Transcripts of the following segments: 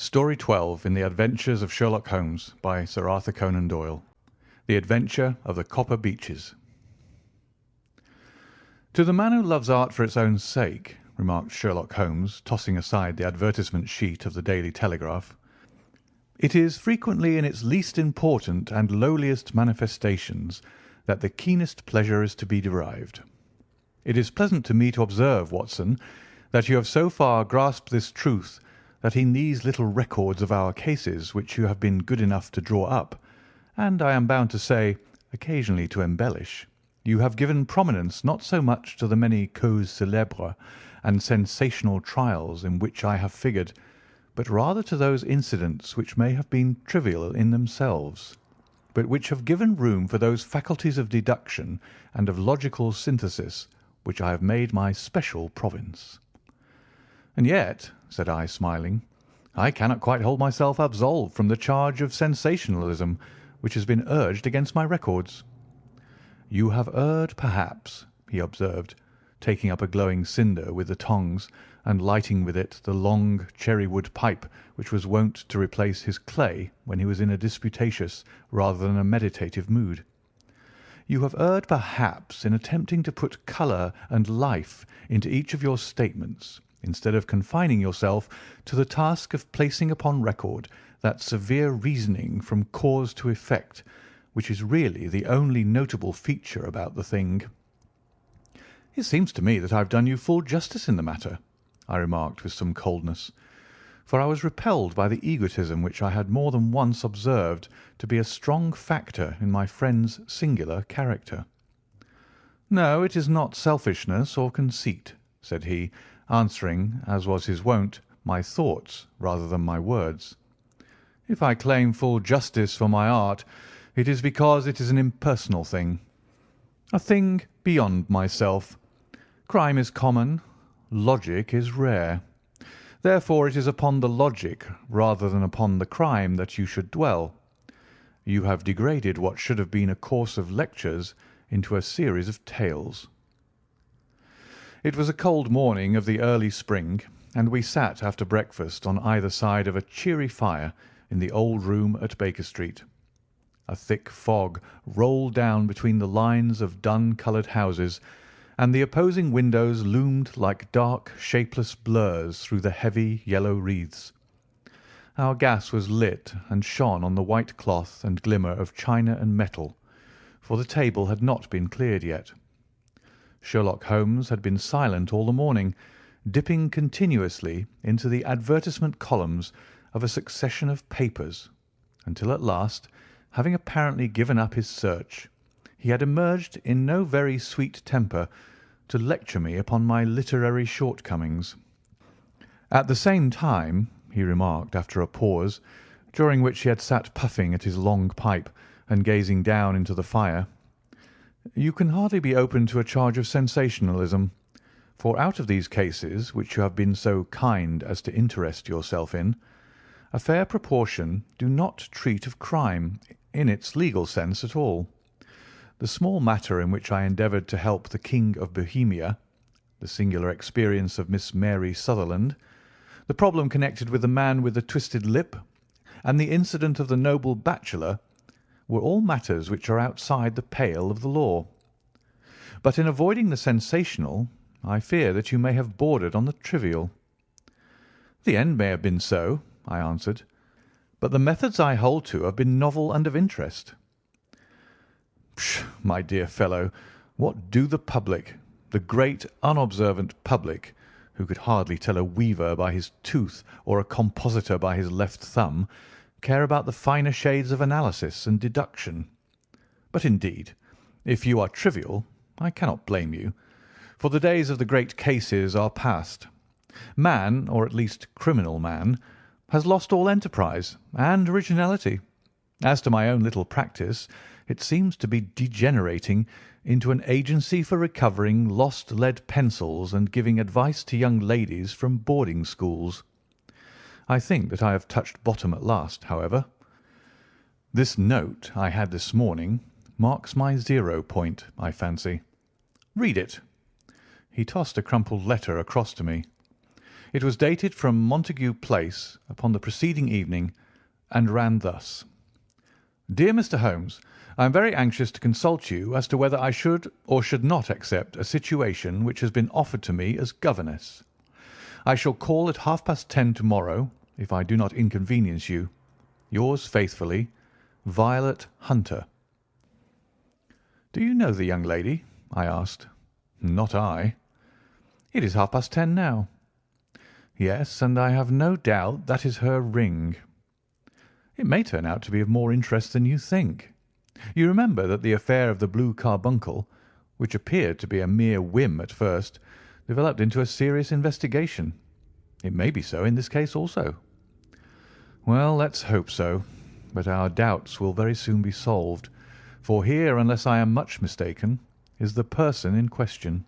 Story 12 in the Adventures of Sherlock Holmes by Sir Arthur Conan Doyle. The Adventure of the Copper Beeches. "To the man who loves art for its own sake," remarked Sherlock Holmes, tossing aside the advertisement sheet of the Daily Telegraph, "it is frequently in its least important and lowliest manifestations that the keenest pleasure is to be derived. It is pleasant to me to observe, Watson, that you have so far grasped this truth, that in these little records of our cases which you have been good enough to draw up, and I am bound to say, occasionally to embellish, you have given prominence not so much to the many causes célèbres and sensational trials in which I have figured, but rather to those incidents which may have been trivial in themselves, but which have given room for those faculties of deduction and of logical synthesis which I have made my special province." "And yet," said I, smiling, "I cannot quite hold myself absolved from the charge of sensationalism which has been urged against my records." "You have erred, perhaps," he observed, taking up a glowing cinder with the tongs and lighting with it the long cherry-wood pipe which was wont to replace his clay when he was in a disputatious rather than a meditative mood. "You have erred, perhaps, in attempting to put colour and life into each of your statements, instead of confining yourself to the task of placing upon record that severe reasoning from cause to effect which is really the only notable feature about the thing." "It seems to me that I have done you full justice in the matter," I remarked with some coldness, for I was repelled by the egotism which I had more than once observed to be a strong factor in my friend's singular character. "No, it is not selfishness or conceit," said he, answering, as was his wont, my thoughts rather than my words. "If I claim full justice for my art, it is because it is an impersonal thing, a thing beyond myself. Crime is common, logic is rare. Therefore it is upon the logic rather than upon the crime that you should dwell. You have degraded what should have been a course of lectures into a series of tales." It was a cold morning of the early spring, and we sat after breakfast on either side of a cheery fire in the old room at Baker Street. A thick fog rolled down between the lines of dun-coloured houses, and the opposing windows loomed like dark, shapeless blurs through the heavy yellow wreaths. Our gas was lit and shone on the white cloth and glimmer of china and metal, for the table had not been cleared yet. Sherlock Holmes had been silent all the morning, dipping continuously into the advertisement columns of a succession of papers, until at last, having apparently given up his search, he had emerged in no very sweet temper to lecture me upon my literary shortcomings. "At the same time," he remarked after a pause, during which he had sat puffing at his long pipe and gazing down into the fire, "you can hardly be open to a charge of sensationalism, for out of these cases which you have been so kind as to interest yourself in, a fair proportion do not treat of crime in its legal sense at all. The small matter in which I endeavoured to help the King of Bohemia, the singular experience of Miss Mary Sutherland, the problem connected with the man with the twisted lip, and the incident of the noble bachelor, were all matters which are outside the pale of the law. But in avoiding the sensational, I fear that you may have bordered on the trivial." "The end may have been so," I answered, "but the methods I hold to have been novel and of interest." "Pshaw, my dear fellow, what do the public, the great unobservant public, who could hardly tell a weaver by his tooth or a compositor by his left thumb, care about the finer shades of analysis and deduction? But indeed, if you are trivial, I cannot blame you, for the days of the great cases are past. Man, or at least criminal man, has lost all enterprise and originality. As to my own little practice, it seems to be degenerating into an agency for recovering lost lead pencils and giving advice to young ladies from boarding schools. I think that I have touched bottom at last, however. This note I had this morning marks my 0 point, I fancy. Read it." He tossed a crumpled letter across to me. It was dated from Montague Place upon the preceding evening, and ran thus: "Dear Mr. Holmes, I am very anxious to consult you as to whether I should or should not accept a situation which has been offered to me as governess. I shall call at 10:30 to-morrow, if I do not inconvenience you. Yours faithfully, Violet Hunter." "Do you know the young lady?" I asked. "Not I." "It is 10:30 now." "Yes, and I have no doubt that is her ring." "It may turn out to be of more interest than you think. You remember that the affair of the blue carbuncle, which appeared to be a mere whim at first, developed into a serious investigation. It may be so in this case also." "Well, let's hope so. But our doubts will very soon be solved, for here, unless I am much mistaken, is the person in question."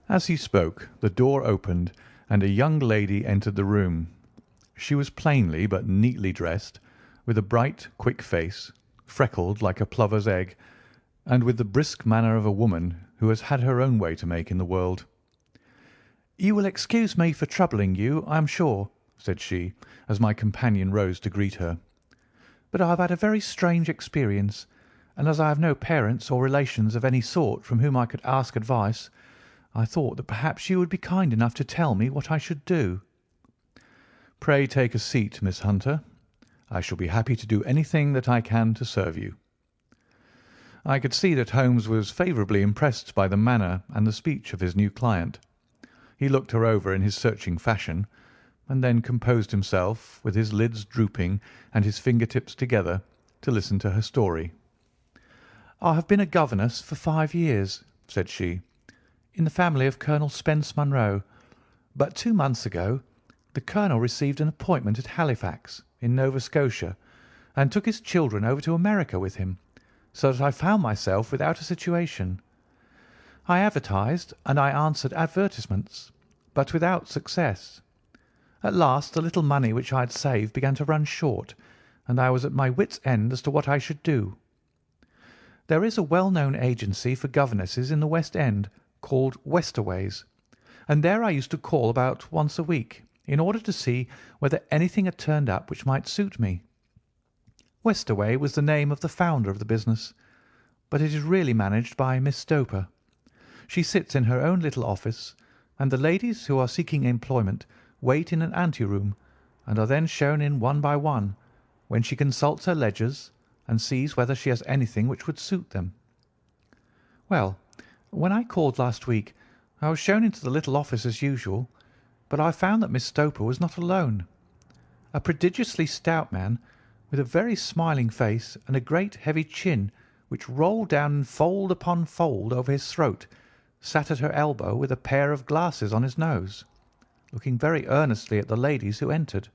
As he spoke, the door opened, and a young lady entered the room. She was plainly but neatly dressed, with a bright, quick face, freckled like a plover's egg, and with the brisk manner of a woman who has had her own way to make in the world. "You will excuse me for troubling you, I am sure," said she, as my companion rose to greet her. "But I have had a very strange experience, and as I have no parents or relations of any sort from whom I could ask advice, I thought that perhaps you would be kind enough to tell me what I should do." "Pray take a seat, Miss Hunter. I shall be happy to do anything that I can to serve you." I could see that Holmes was favourably impressed by the manner and the speech of his new client. He looked her over in his searching fashion, and then composed himself, with his lids drooping and his finger-tips together, to listen to her story. "I have been a governess for 5 years," said she, "in the family of Colonel Spence Munro, but 2 months ago the colonel received an appointment at Halifax, in Nova Scotia, and took his children over to America with him, so that I found myself without a situation. I advertised and I answered advertisements, but without success. At last the little money which I had saved began to run short, and I was at my wits' end as to what I should do. There is a well-known agency for governesses in the West End, called Westaway's, and there I used to call about once a week, in order to see whether anything had turned up which might suit me. Westaway was the name of the founder of the business, but it is really managed by Miss Stoper. She sits in her own little office, and the ladies who are seeking employment wait in an ante-room, and are then shown in one by one, when she consults her ledgers and sees whether she has anything which would suit them. Well, when I called last week, I was shown into the little office as usual, but I found that Miss Stoper was not alone. A prodigiously stout man, with a very smiling face and a great heavy chin which rolled down in fold upon fold over his throat, sat at her elbow with a pair of glasses on his nose, looking very earnestly at the ladies who entered.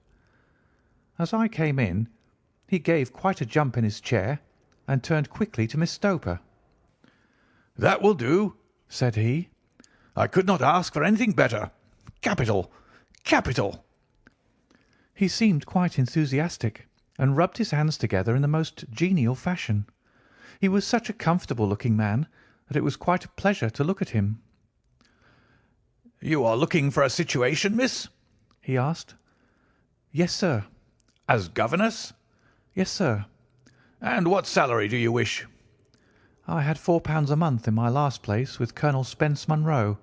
As I came in, he gave quite a jump in his chair and turned quickly to Miss Stoper. "That will do," said he. "I could not ask for anything better. Capital! Capital!" He seemed quite enthusiastic, and rubbed his hands together in the most genial fashion. He was such a comfortable-looking man that it was quite a pleasure to look at him. "You are looking for a situation, miss?" he asked. "Yes, sir." "As governess?" "Yes, sir." "And what salary do you wish?" "I had £4 a month in my last place with Colonel Spence Munro."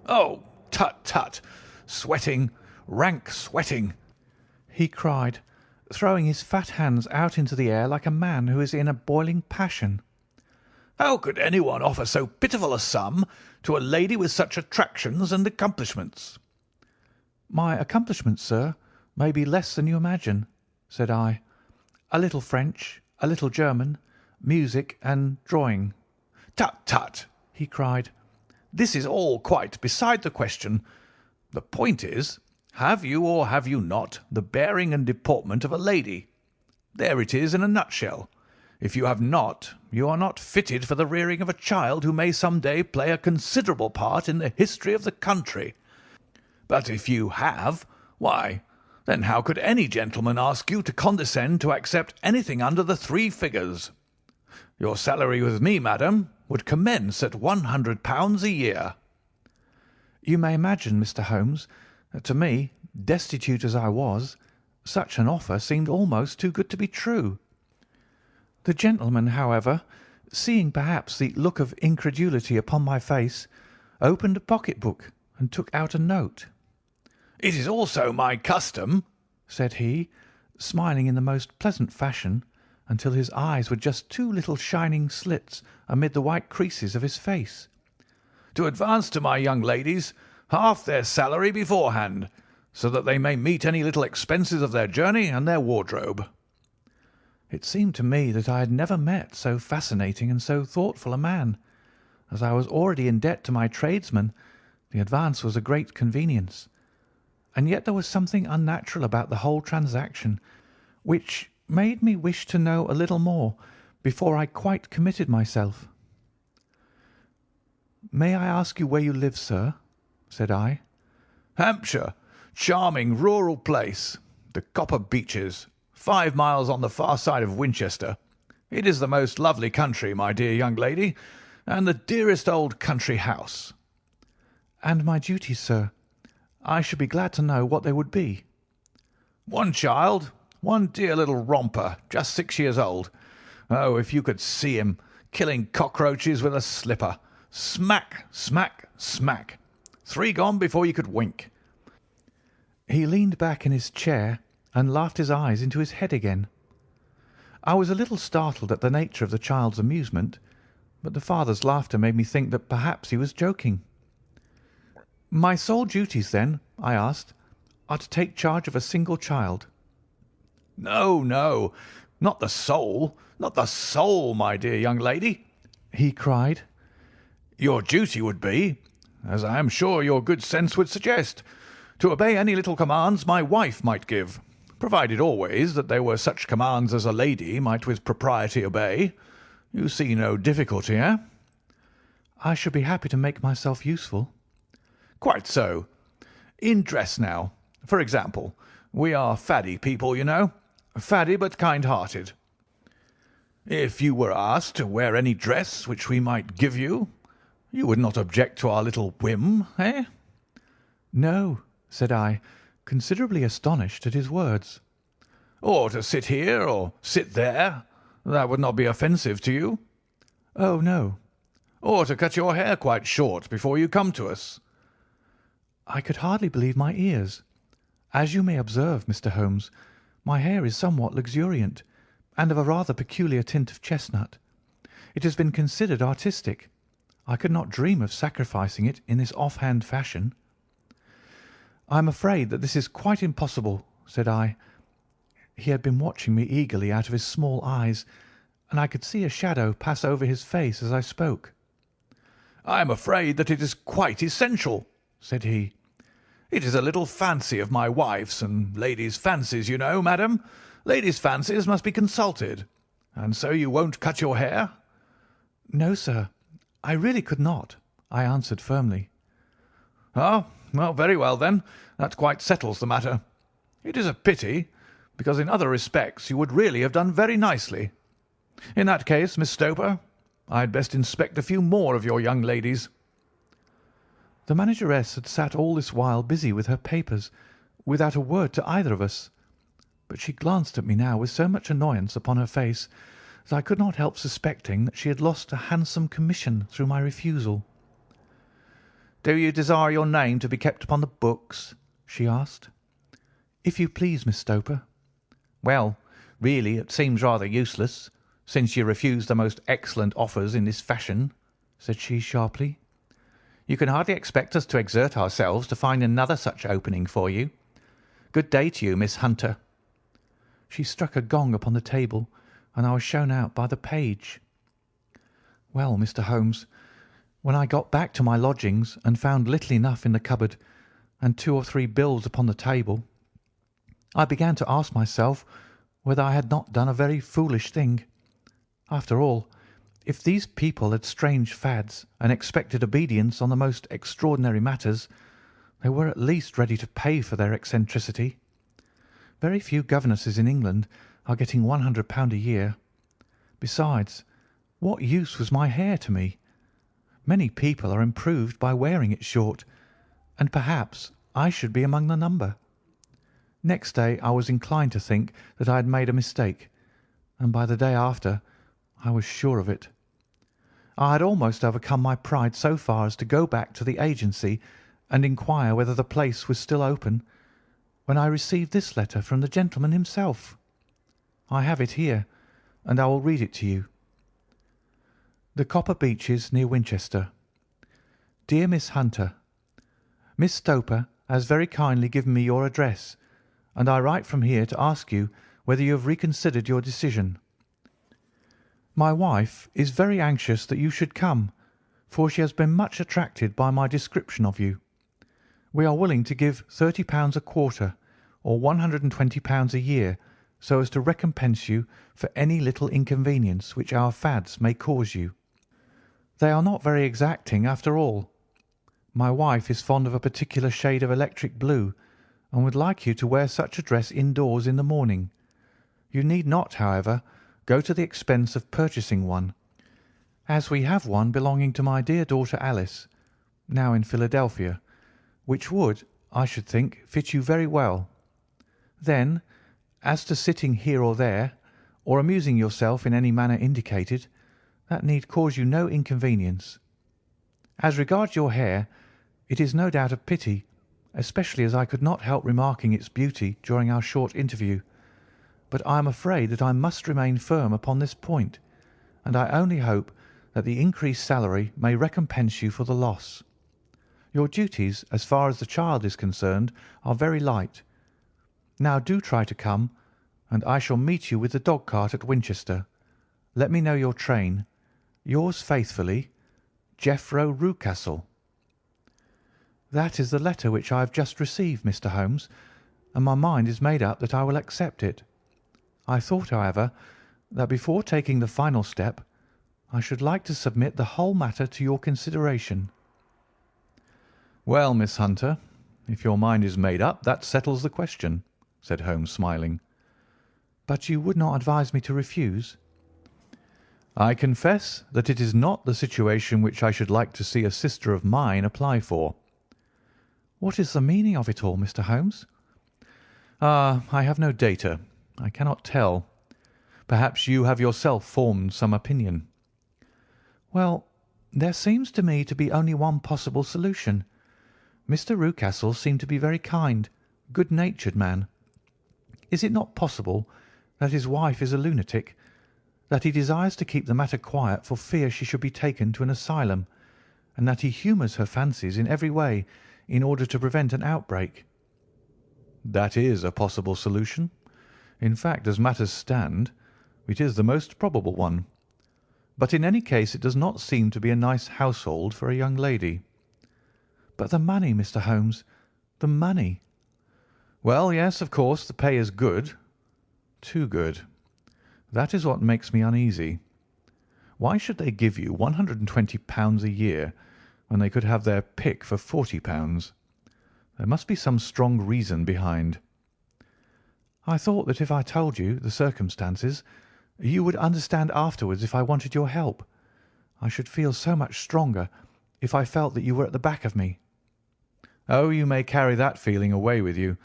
"Oh, tut, tut! Sweating, rank sweating!" he cried, throwing his fat hands out into the air like a man who is in a boiling passion. "How could anyone offer so pitiful a sum to a lady with such attractions and accomplishments?" "My accomplishments, sir, may be less than you imagine," said I. "A little French, a little German, music, and drawing." "Tut, tut!" he cried. "This is all quite beside the question. The point is, have you or have you not the bearing and deportment of a lady? There it is in a nutshell. If you have not, you are not fitted for the rearing of a child who may some day play a considerable part in the history of the country. But if you have, why, then how could any gentleman ask you to condescend to accept anything under the 3 figures? Your salary with me, madam, would commence at £100 a year." You may imagine, Mr. Holmes, that to me, destitute as I was, such an offer seemed almost too good to be true. The gentleman, however, seeing perhaps the look of incredulity upon my face, opened a pocket-book and took out a note. "It is also my custom," said he, smiling in the most pleasant fashion, until his eyes were just two little shining slits amid the white creases of his face, "to advance to my young ladies half their salary beforehand, so that they may meet any little expenses of their journey and their wardrobe." It seemed to me that I had never met so fascinating and so thoughtful a man. As I was already in debt to my tradesmen, the advance was a great convenience. And yet there was something unnatural about the whole transaction, which made me wish to know a little more before I quite committed myself. "May I ask you where you live, sir?" said I. "Hampshire. Charming rural place. The Copper Beeches. 5 miles on the far side of Winchester. It is the most lovely country, my dear young lady, and the dearest old country house." "And my duties, sir? I should be glad to know what they would be." "One child, one dear little romper, just 6 years old. Oh, if you could see him killing cockroaches with a slipper. Smack, smack, smack. 3 gone before you could wink." He leaned back in his chair and laughed his eyes into his head again. I was a little startled at the nature of the child's amusement, but the father's laughter made me think that perhaps he was joking. "My sole duties, then," I asked, "are to take charge of a single child?" "No, no, not the soul, not the soul, my dear young lady," he cried. "Your duty would be, as I am sure your good sense would suggest, to obey any little commands my wife might give, provided always that they were such commands as a lady might with propriety obey. You see no difficulty, eh?" "I should be happy to make myself useful." "Quite so. In dress now, for example. We are faddy people, you know. Faddy but kind-hearted. If you were asked to wear any dress which we might give you, you would not object to our little whim, eh?" "No," said I, considerably astonished at his words. "Or to sit here or sit there, that would not be offensive to you?" "Oh, no." "Or to cut your hair quite short before you come to us?" I could hardly believe my ears. As you may observe, Mr. Holmes, my hair is somewhat luxuriant, and of a rather peculiar tint of chestnut. It has been considered artistic. I could not dream of sacrificing it in this off-hand fashion. "I am afraid that this is quite impossible," said I. He had been watching me eagerly out of his small eyes, and I could see a shadow pass over his face as I spoke. "I am afraid that it is quite essential," said he. "It is a little fancy of my wife's, and ladies' fancies, you know, madam. Ladies' fancies must be consulted. And so you won't cut your hair?" "No, sir, I really could not," I answered firmly. "Oh, well, very well then. That quite settles the matter. It is a pity, because in other respects you would really have done very nicely. In that case, Miss Stoper, I had best inspect a few more of your young ladies." The manageress had sat all this while busy with her papers, without a word to either of us, but she glanced at me now with so much annoyance upon her face that I could not help suspecting that she had lost a handsome commission through my refusal. "Do you desire your name to be kept upon the books?" she asked. "If you please, Miss Stoper." "Well, really, it seems rather useless, since you refuse the most excellent offers in this fashion," said she sharply. "You can hardly expect us to exert ourselves to find another such opening for you. Good day to you, Miss Hunter." She struck a gong upon the table, and I was shown out by the page. Well, Mr. Holmes, when I got back to my lodgings and found little enough in the cupboard and 2 or 3 bills upon the table, I began to ask myself whether I had not done a very foolish thing. After all, if these people had strange fads and expected obedience on the most extraordinary matters, they were at least ready to pay for their eccentricity. Very few governesses in England are getting £100 a year. Besides, what use was my hair to me? Many people are improved by wearing it short, and perhaps I should be among the number. Next day I was inclined to think that I had made a mistake, and by the day after I was sure of it. I had almost overcome my pride so far as to go back to the agency and inquire whether the place was still open, when I received this letter from the gentleman himself. I have it here, and I will read it to you. The Copper Beeches, near Winchester. Dear Miss Hunter, Miss Stoper has very kindly given me your address, and I write from here to ask you whether you have reconsidered your decision. My wife is very anxious that you should come, for she has been much attracted by my description of you. We are willing to give £30 a quarter, or £120 a year, so as to recompense you for any little inconvenience which our fads may cause you. They are not very exacting after all. My wife is fond of a particular shade of electric blue, and would like you to wear such a dress indoors in the morning. You need not, however, go to the expense of purchasing one, as we have one belonging to my dear daughter Alice, now in Philadelphia, which would, I should think, fit you very well. Then, as to sitting here or there, or amusing yourself in any manner indicated, that need cause you no inconvenience. As regards your hair, it is no doubt a pity, especially as I could not help remarking its beauty during our short interview, but I am afraid that I must remain firm upon this point, and I only hope that the increased salary may recompense you for the loss. Your duties, as far as the child is concerned, are very light. Now do try to come, and I shall meet you with the dog-cart at Winchester. Let me know your train. Yours faithfully, Jeffro Rucastle. That is the letter which I have just received, Mr. Holmes, and my mind is made up that I will accept it. I thought, however, that before taking the final step, I should like to submit the whole matter to your consideration. Well, Miss Hunter, if your mind is made up, that settles the question, said Holmes, smiling. But you would not advise me to refuse? I confess that it is not the situation which I should like to see a sister of mine apply for. What is the meaning of it all, Mr. Holmes? Ah, I have no data. I cannot tell. Perhaps you have yourself formed some opinion. Well, there seems to me to be only one possible solution. Mr. Rucastle seemed to be a very kind, good-natured man. Is it not possible that his wife is a lunatic, that he desires to keep the matter quiet for fear she should be taken to an asylum, and that he humours her fancies in every way in order to prevent an outbreak? That is a possible solution. In fact, as matters stand, it is the most probable one. But in any case it does not seem to be a nice household for a young lady. But the money, Mr. Holmes, the money. Well, yes, of course, the pay is good. Too good. That is what makes me uneasy. Why should they give you £120 a year when they could have their pick for £40? There must be some strong reason behind. I thought that if I told you the circumstances, you would understand afterwards if I wanted your help. I should feel so much stronger if I felt that you were at the back of me. Oh, you may carry that feeling away with you.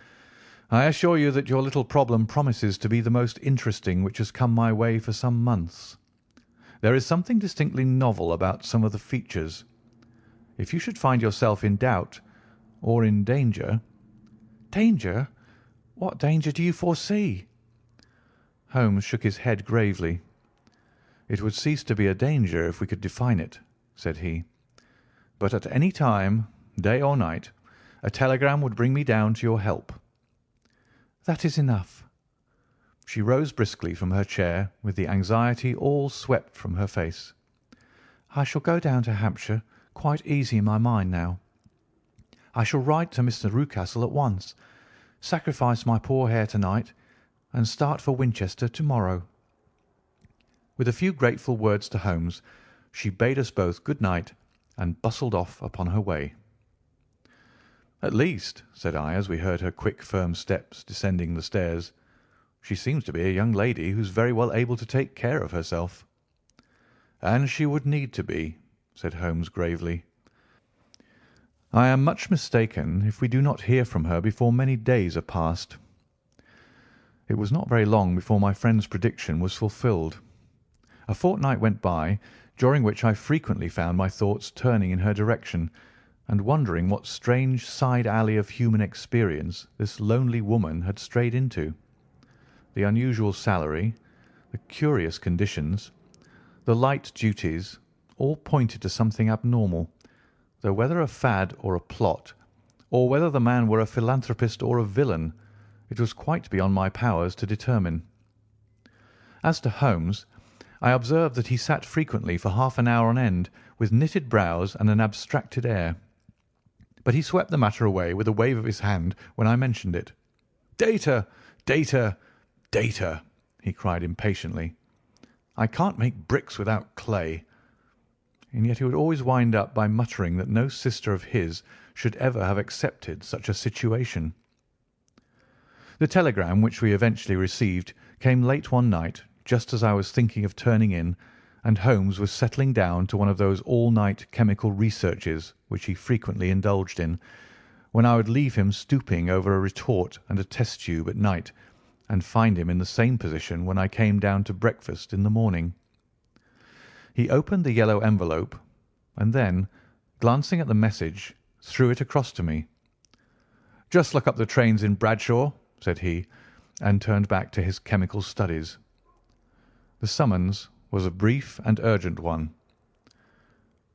I assure you that your little problem promises to be the most interesting which has come my way for some months. There is something distinctly novel about some of the features. If you should find yourself in doubt or in danger— Danger? What danger do you foresee? Holmes shook his head gravely. It would cease to be a danger if we could define it, said he. But at any time, day or night, a telegram would bring me down to your help. That is enough. She rose briskly from her chair with the anxiety all swept from her face. I shall go down to Hampshire quite easy in my mind now. I shall write to Mr. Rucastle at once, sacrifice my poor hair to-night, and start for Winchester to-morrow. With a few grateful words to Holmes, she bade us both good night and bustled off upon her way. At least, said I, as we heard her quick, firm steps descending the stairs, she seems to be a young lady who's very well able to take care of herself. And she would need to be, said Holmes gravely. I am much mistaken if we do not hear from her before many days are passed." It was not very long before my friend's prediction was fulfilled. A fortnight went by, during which I frequently found my thoughts turning in her direction, and wondering what strange side alley of human experience this lonely woman had strayed into. The unusual salary, the curious conditions, the light duties, all pointed to something abnormal, though whether a fad or a plot, or whether the man were a philanthropist or a villain, it was quite beyond my powers to determine. As to Holmes, I observed that he sat frequently for half an hour on end with knitted brows and an abstracted air. But he swept the matter away with a wave of his hand when I mentioned it. "Data! Data! Data!" he cried impatiently. "I can't make bricks without clay." And yet he would always wind up by muttering that no sister of his should ever have accepted such a situation. The telegram which we eventually received came late one night, just as I was thinking of turning in, and Holmes was settling down to one of those all-night chemical researches which he frequently indulged in, when I would leave him stooping over a retort and a test tube at night, and find him in the same position when I came down to breakfast in the morning. He opened the yellow envelope, and then, glancing at the message, threw it across to me. "Just look up the trains in Bradshaw," said he, and turned back to his chemical studies. The summons was a brief and urgent one.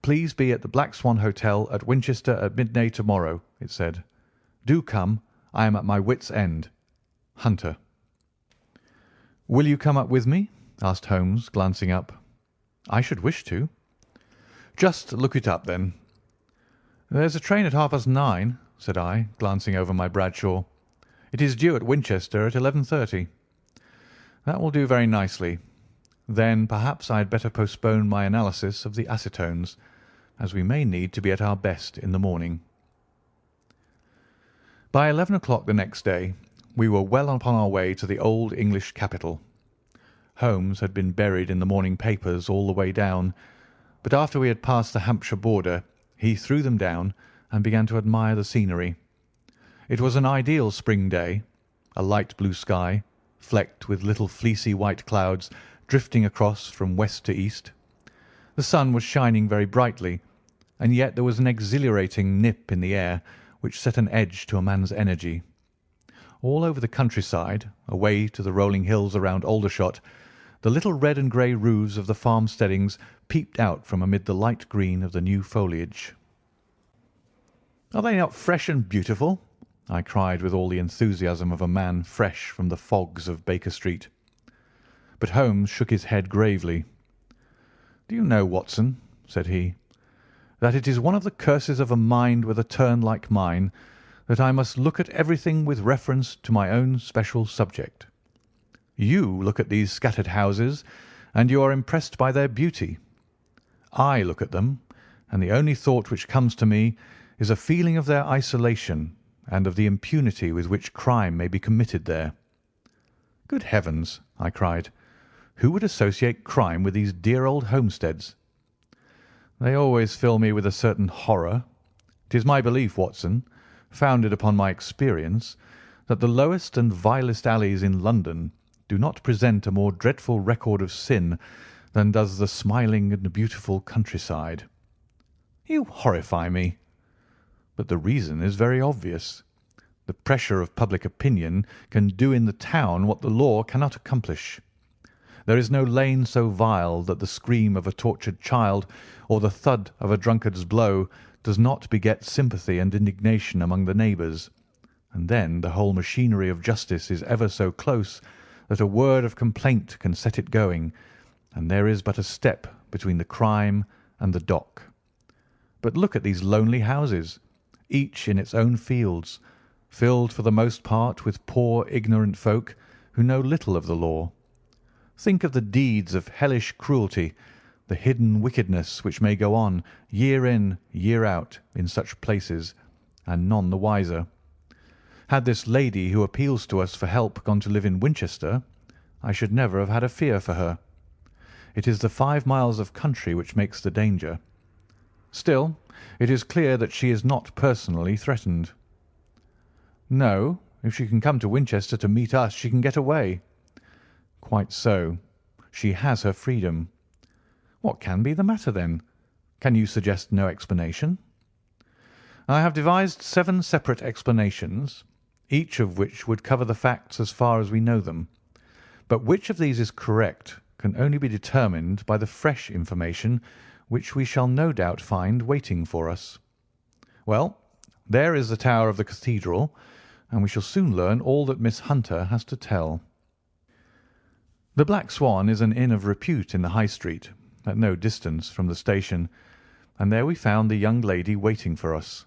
"Please be at the Black Swan Hotel at Winchester at midday tomorrow," it said. "Do come. I am at my wit's end. Hunter." "Will you come up with me?" asked Holmes, glancing up. "I should wish to." "Just look it up, then." "There's a train at 9:30, said I, glancing over my Bradshaw. "It is due at Winchester at 11:30. "That will do very nicely. Then perhaps I had better postpone my analysis of the acetones, as we may need to be at our best in the morning." By 11 o'clock the next day we were well upon our way to the old English capital. Holmes had been buried in the morning papers all the way down, but after we had passed the Hampshire border he threw them down and began to admire the scenery. It was an ideal spring day, a light blue sky, flecked with little fleecy white clouds drifting across from west to east. The sun was shining very brightly, and yet there was an exhilarating nip in the air which set an edge to a man's energy. All over the countryside, away to the rolling hills around Aldershot, the little red and grey roofs of the farmsteadings peeped out from amid the light green of the new foliage. "Are they not fresh and beautiful?" I cried with all the enthusiasm of a man fresh from the fogs of Baker Street. But Holmes shook his head gravely. "Do you know, Watson," said he, "that it is one of the curses of a mind with a turn like mine that I must look at everything with reference to my own special subject. You look at these scattered houses, and you are impressed by their beauty. I look at them, and the only thought which comes to me is a feeling of their isolation and of the impunity with which crime may be committed there." "Good heavens!" I cried. "Who would associate crime with these dear old homesteads?" "They always fill me with a certain horror. It is my belief, Watson, founded upon my experience, that the lowest and vilest alleys in London do not present a more dreadful record of sin than does the smiling and beautiful countryside." "You horrify me." "But the reason is very obvious. The pressure of public opinion can do in the town what the law cannot accomplish. There is no lane so vile that the scream of a tortured child or the thud of a drunkard's blow does not beget sympathy and indignation among the neighbours, and then the whole machinery of justice is ever so close that a word of complaint can set it going, and there is but a step between the crime and the dock. But look at these lonely houses, each in its own fields, filled for the most part with poor ignorant folk who know little of the law. Think of the deeds of hellish cruelty, the hidden wickedness which may go on year in, year out in such places, and none the wiser. Had this lady who appeals to us for help gone to live in Winchester, I should never have had a fear for her. It is the 5 miles of country which makes the danger. Still, It is clear that she is not personally threatened." "No. If she can come to Winchester to meet us, she can get away." "Quite so. She has her freedom. What can be the matter, then? Can you suggest no explanation?" "I have devised 7 separate explanations, each of which would cover the facts as far as we know them. But which of these is correct can only be determined by the fresh information which we shall no doubt find waiting for us. Well, there is the tower of the cathedral, and we shall soon learn all that Miss Hunter has to tell. The Black Swan is an inn of repute in the High Street, at no distance from the station, and there we found the young lady waiting for us.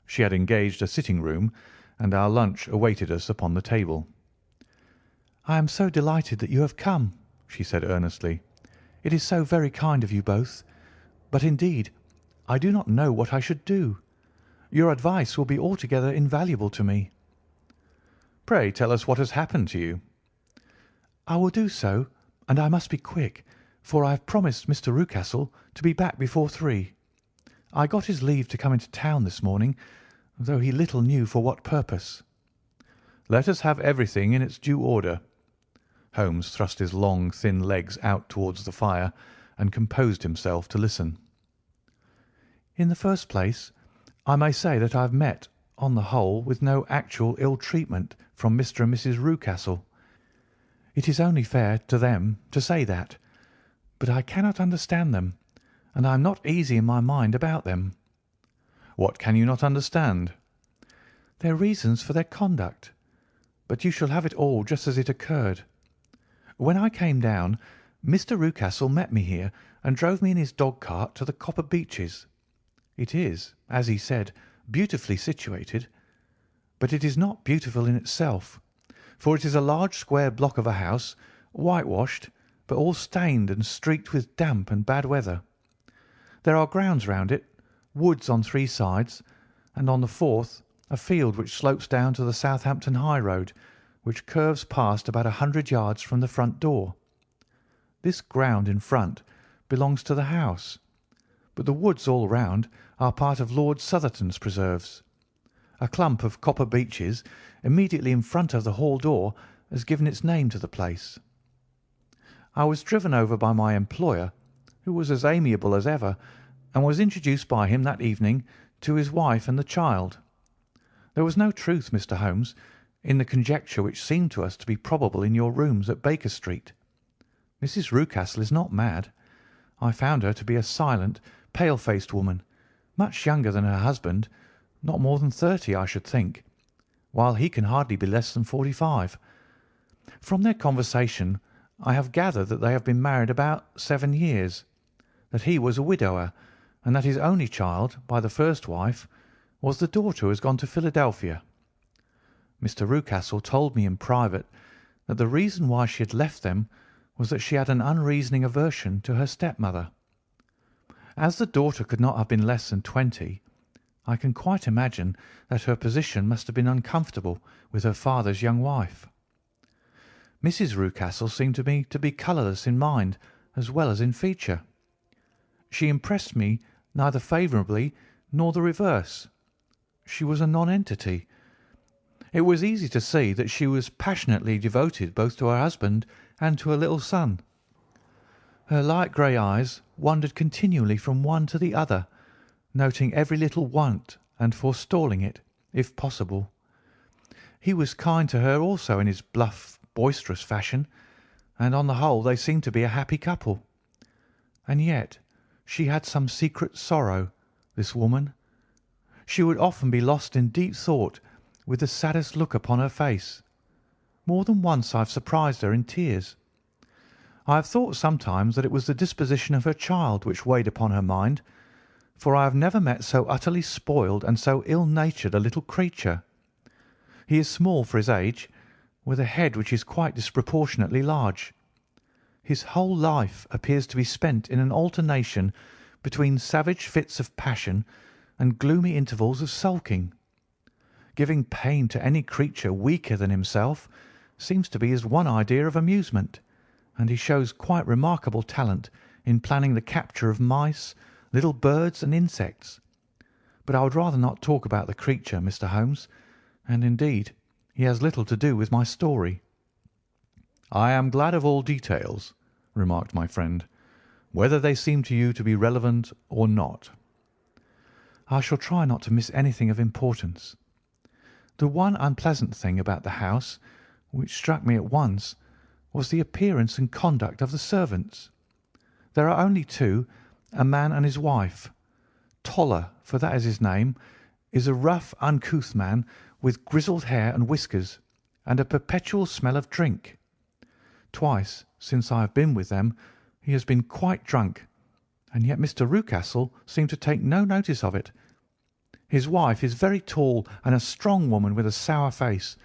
She had engaged a sitting room, and our lunch awaited us upon the table. "I am so delighted that you have come," she said earnestly. "It is so very kind of you both. But indeed, I do not know what I should do. Your advice will be altogether invaluable to me." "Pray tell us what has happened to you." "I will do so, and I must be quick, for I have promised Mr. Rucastle to be back before 3. I got his leave to come into town this morning, though he little knew for what purpose." "Let us have everything in its due order." Holmes thrust his long, thin legs out towards the fire and composed himself to listen. "In the first place, I may say that I have met, on the whole, with no actual ill treatment from Mr. and Mrs. Rucastle. It is only fair to them to say that, but I cannot understand them, and I am not easy in my mind about them." "What can you not understand?" "Their reasons for their conduct. But you shall have it all just as it occurred. When I came down, Mr. Rucastle met me here and drove me in his dog-cart to the Copper Beeches. It is, as he said, beautifully situated, but it is not beautiful in itself, for it is a large square block of a house, whitewashed, but all stained and streaked with damp and bad weather. There are grounds round it, woods on 3 sides, and on the 4th a field which slopes down to the Southampton high road, which curves past about 100 yards from the front door. This ground in front belongs to the house, but the woods all round are part of Lord Southerton's preserves. A clump of copper beeches immediately in front of the hall door has given its name to the place. I was driven over by my employer, who was as amiable as ever, and was introduced by him that evening to his wife and the child. There was no truth, Mr. Holmes, in the conjecture which seemed to us to be probable in your rooms at Baker Street. Mrs. Rucastle is not mad. I found her to be a silent, pale-faced woman, much younger than her husband, not more than 30, I should think, while he can hardly be less than 45. From their conversation I have gathered that they have been married about 7 years, that he was a widower, and that his only child, by the first wife, was the daughter who has gone to Philadelphia. Mr. Rucastle told me in private that the reason why she had left them was that she had an unreasoning aversion to her stepmother. As the daughter could not have been less than 20, I can quite imagine that her position must have been uncomfortable with her father's young wife. Mrs. Rucastle seemed to me to be colourless in mind as well as in feature. She impressed me neither favourably nor the reverse. She was a nonentity. It was easy to see that she was passionately devoted both to her husband and to her little son. Her light grey eyes wandered continually from one to the other, noting every little want and forestalling it, if possible. He was kind to her also in his bluff, boisterous fashion, and on the whole they seemed to be a happy couple. And yet she had some secret sorrow, this woman. She would often be lost in deep thought, with the saddest look upon her face. More than once I have surprised her in tears. I have thought sometimes that it was the disposition of her child which weighed upon her mind, for I have never met so utterly spoiled and so ill-natured a little creature. He is small for his age, with a head which is quite disproportionately large. His whole life appears to be spent in an alternation between savage fits of passion and gloomy intervals of sulking. Giving pain to any creature weaker than himself seems to be his one idea of amusement, and he shows quite remarkable talent in planning the capture of mice, little birds, and insects, But I would rather not talk about the creature, Mr. Holmes, and indeed he has little to do with my story." "I am glad of all details," remarked my friend, "whether they seem to you to be relevant or not." "I shall try not to miss anything of importance. The one unpleasant thing about the house, which struck me at once, was the appearance and conduct of the servants. There are only two, a man and his wife. Toller, for that is his name, is a rough, uncouth man with grizzled hair and whiskers, and a perpetual smell of drink. Twice since I have been with them he has been quite drunk, and yet Mr. Rucastle seemed to take no notice of it. His wife is very tall and a strong woman with a sour face,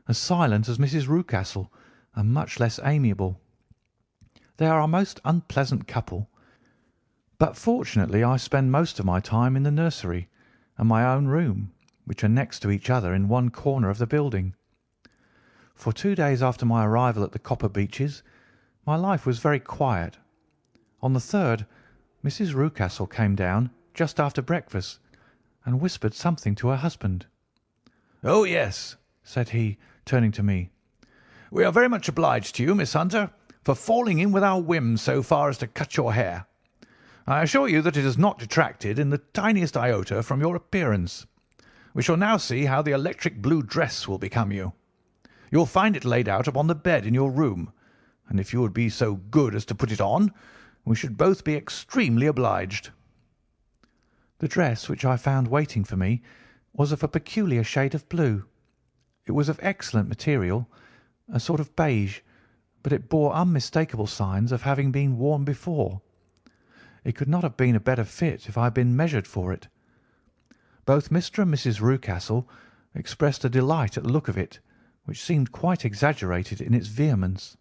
as silent as Mrs. Rucastle, and much less amiable. They are a most unpleasant couple, but fortunately I spend most of my time in the nursery and my own room, which are next to each other in one corner of the building. For 2 days after my arrival at the Copper Beeches my life was very quiet. On the third, Mrs. Rucastle came down just after breakfast and whispered something to her husband. "Oh, yes," said he, turning to me. "We are very much obliged to you, Miss Hunter, for falling in with our whim so far as to cut your hair. I assure you that it has not detracted in the tiniest iota from your appearance. We shall now see how the electric blue dress will become you. You will find it laid out upon the bed in your room, and if you would be so good as to put it on, we should both be extremely obliged." The dress which I found waiting for me was of a peculiar shade of blue. It was of excellent material, a sort of beige, but it bore unmistakable signs of having been worn before. It could not have been a better fit if I had been measured for it. Both Mr. and Mrs. Rucastle expressed a delight at the look of it, which seemed quite exaggerated in its vehemence.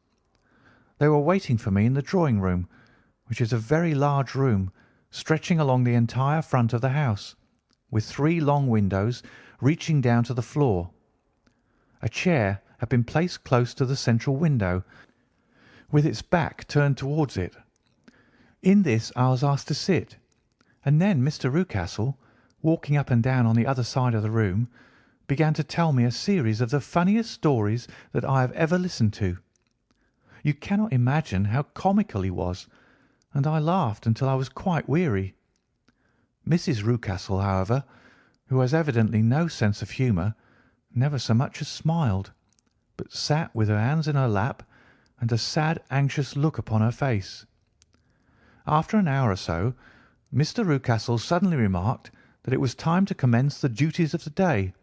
They were waiting for me in the drawing-room, which is a very large room stretching along the entire front of the house, with 3 long windows reaching down to the floor. A chair had been placed close to the central window, with its back turned towards it. In this I was asked to sit, and then Mr. Rucastle, walking up and down on the other side of the room, began to tell me a series of the funniest stories that I have ever listened to. You cannot imagine how comical he was, and I laughed until I was quite weary. Mrs. Rucastle, however, who has evidently no sense of humour, never so much as smiled, but sat with her hands in her lap and a sad, anxious look upon her face. After an hour or so, Mr. Rucastle suddenly remarked that it was time to commence the duties of the day,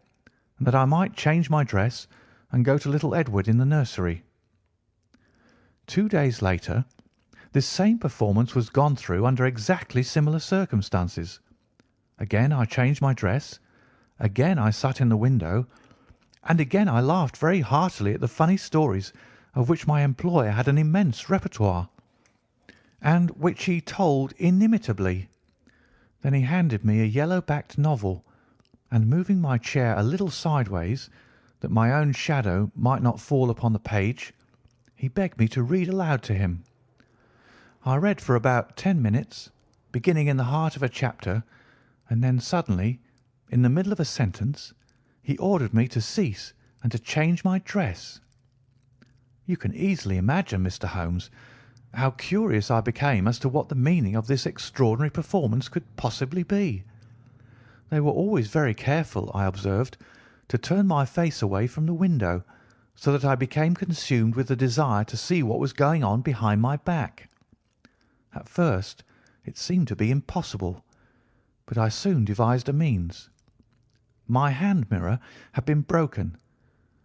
and that I might change my dress and go to little Edward in the nursery. 2 days later, this same performance was gone through under exactly similar circumstances. Again I changed my dress, again I sat in the window, and again I laughed very heartily at the funny stories of which my employer had an immense repertoire, and which he told inimitably. Then he handed me a yellow-backed novel, and moving my chair a little sideways, that my own shadow might not fall upon the page, he begged me to read aloud to him. I read for about 10 minutes, beginning in the heart of a chapter, and then suddenly, in the middle of a sentence, he ordered me to cease and to change my dress. You can easily imagine, Mr. Holmes, how curious I became as to what the meaning of this extraordinary performance could possibly be. They were always very careful, I observed, to turn my face away from the window, so that I became consumed with the desire to see what was going on behind my back. At first it seemed to be impossible, but I soon devised a means. My hand mirror had been broken,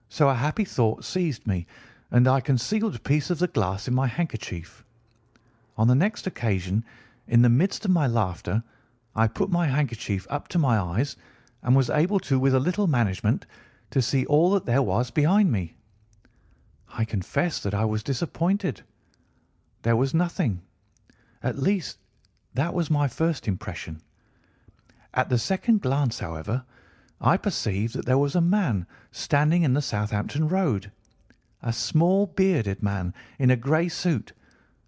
so a happy thought seized me, and I concealed a piece of the glass in my handkerchief. On the next occasion, in the midst of my laughter, I put my handkerchief up to my eyes, and was able with a little management, to see all that there was behind me. I confess that I was disappointed. There was nothing. At least, that was my first impression. At the second glance, however, I perceived that there was a man standing in the Southampton Road, a small bearded man in a grey suit,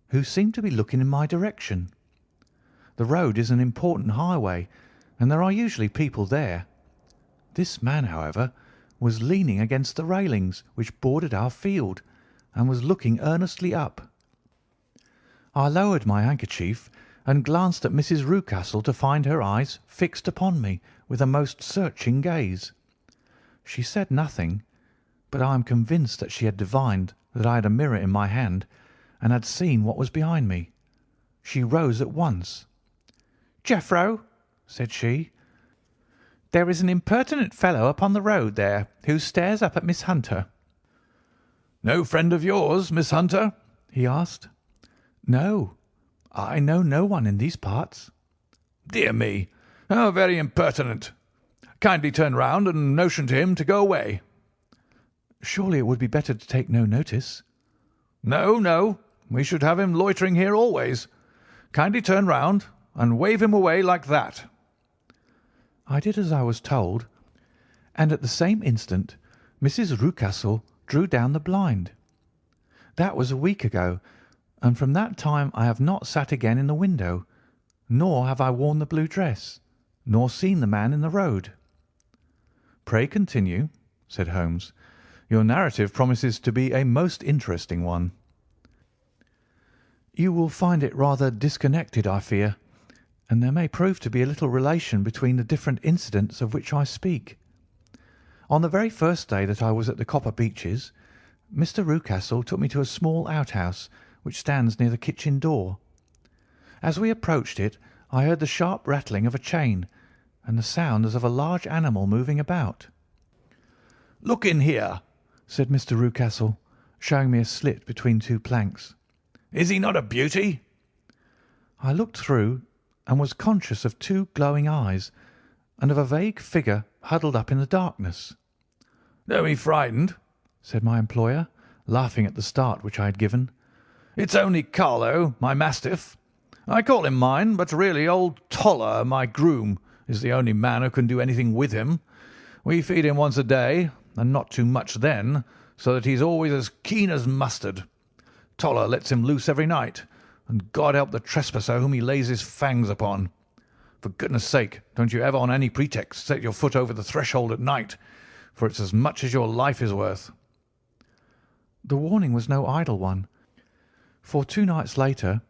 who seemed to be looking in my direction. The road is an important highway, and there are usually people there. This man, however, was leaning against the railings which bordered our field, and was looking earnestly up. I lowered my handkerchief and glanced at Mrs. Rucastle to find her eyes fixed upon me with a most searching gaze. She said nothing, but I am convinced that she had divined that I had a mirror in my hand and had seen what was behind me. She rose at once. "Jeffro," said she, "there is an impertinent fellow upon the road there who stares up at Miss Hunter." "No friend of yours, Miss Hunter?" he asked. "No, I know no one in these parts." "Dear me, how very impertinent! Kindly turn round and motion to him to go away." "Surely it would be better to take no notice." "No, no, we should have him loitering here always. Kindly turn round and wave him away like that." I did as I was told, and at the same instant Mrs. Rucastle drew down the blind. That was a week ago, and from that time I have not sat again in the window, nor have I worn the blue dress, nor seen the man in the road. "Pray continue," said Holmes. "Your narrative promises to be a most interesting one." "You will find it rather disconnected, I fear, and there may prove to be a little relation between the different incidents of which I speak. On the very first day that I was at the Copper Beeches, Mr. Rucastle took me to a small outhouse which stands near the kitchen door. As we approached it, I heard the sharp rattling of a chain and the sound as of a large animal moving about. "Look in here," said Mr. Rucastle, showing me a slit between two planks. "Is he not a beauty?" I looked through and was conscious of two glowing eyes and of a vague figure huddled up in the darkness. "Don't be frightened," said my employer, laughing at the start which I had given. "It's only Carlo, my mastiff. I call him mine, but really old Toller, my groom, is the only man who can do anything with him. We feed him once a day, and not too much then, so that he's always as keen as mustard. Toller lets him loose every night, and God help the trespasser whom he lays his fangs upon. For goodness' sake, don't you ever on any pretext set your foot over the threshold at night, for it's as much as your life is worth." The warning was no idle one, for 2 nights later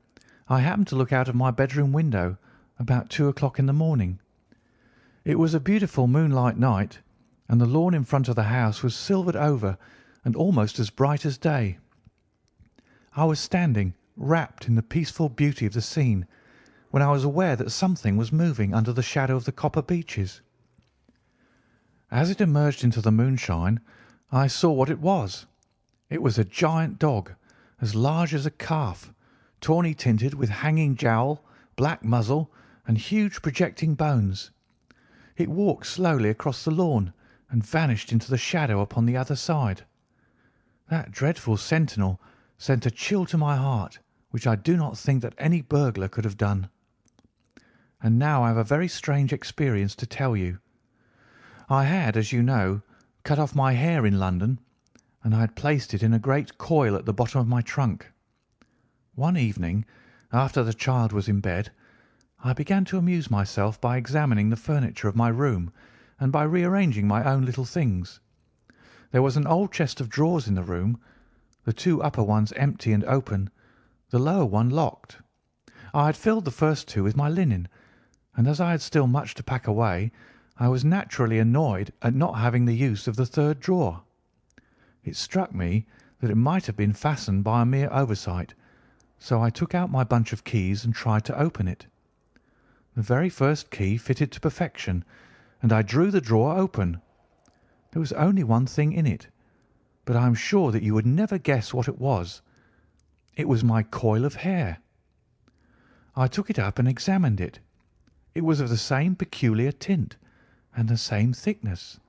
I happened to look out of my bedroom window about 2 o'clock in the morning. It was a beautiful moonlight night, and the lawn in front of the house was silvered over and almost as bright as day. I was standing, wrapped in the peaceful beauty of the scene, when I was aware that something was moving under the shadow of the Copper Beeches. As it emerged into the moonshine, I saw what it was. It was a giant dog, as large as a calf, tawny tinted with hanging jowl, black muzzle, and huge projecting bones. It walked slowly across the lawn and vanished into the shadow upon the other side. That dreadful sentinel sent a chill to my heart which I do not think that any burglar could have done. And now I have a very strange experience to tell you. I had, as you know, cut off my hair in London, and I had placed it in a great coil at the bottom of my trunk. One evening, after the child was in bed, I began to amuse myself by examining the furniture of my room and by rearranging my own little things. There was an old chest of drawers in the room, the 2 upper ones empty and open, the lower one locked. I had filled the first 2 with my linen, and as I had still much to pack away, I was naturally annoyed at not having the use of the 3rd drawer. It struck me that it might have been fastened by a mere oversight, so I took out my bunch of keys and tried to open it. The very first key fitted to perfection, and I drew the drawer open. There was only one thing in it, but I am sure that you would never guess what it was. It was my coil of hair. I took it up and examined it. It was of the same peculiar tint and the same thickness.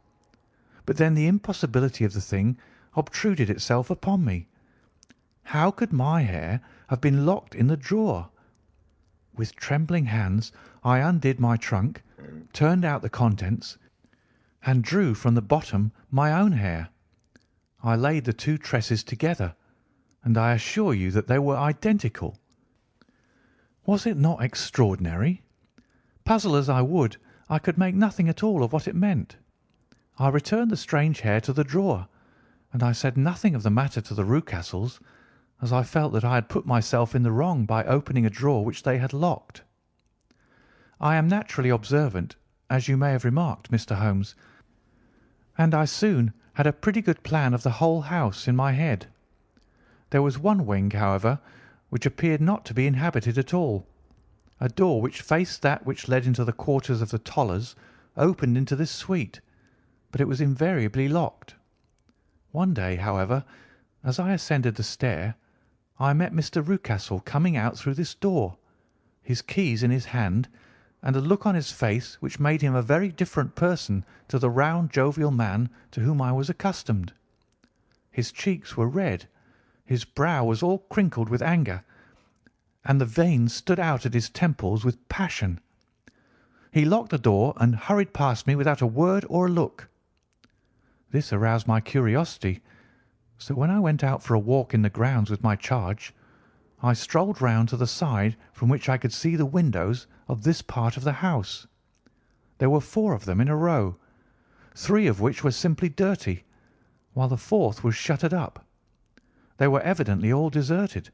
But then the impossibility of the thing obtruded itself upon me. How could my hair have been locked in the drawer? With trembling hands I undid my trunk, turned out the contents, and drew from the bottom my own hair. I laid the 2 tresses together, and I assure you that they were identical. Was it not extraordinary? Puzzle as I would, I could make nothing at all of what it meant. I returned the strange hair to the drawer, and I said nothing of the matter to the Rucastles, as I felt that I had put myself in the wrong by opening a drawer which they had locked. I am naturally observant, as you may have remarked, Mr. Holmes, and I soon had a pretty good plan of the whole house in my head. There was one wing, however, which appeared not to be inhabited at all. A door which faced that which led into the quarters of the Tollers opened into this suite, but it was invariably locked. One day, however, as I ascended the stair, I met Mr. Rucastle coming out through this door, his keys in his hand, and a look on his face which made him a very different person to the round, jovial man to whom I was accustomed. His cheeks were red, his brow was all crinkled with anger, and the veins stood out at his temples with passion. He locked the door and hurried past me without a word or a look. This aroused my curiosity, so when I went out for a walk in the grounds with my charge, I strolled round to the side from which I could see the windows of this part of the house. There were 4 of them in a row, 3 of which were simply dirty, while the 4th was shuttered up. They were evidently all deserted.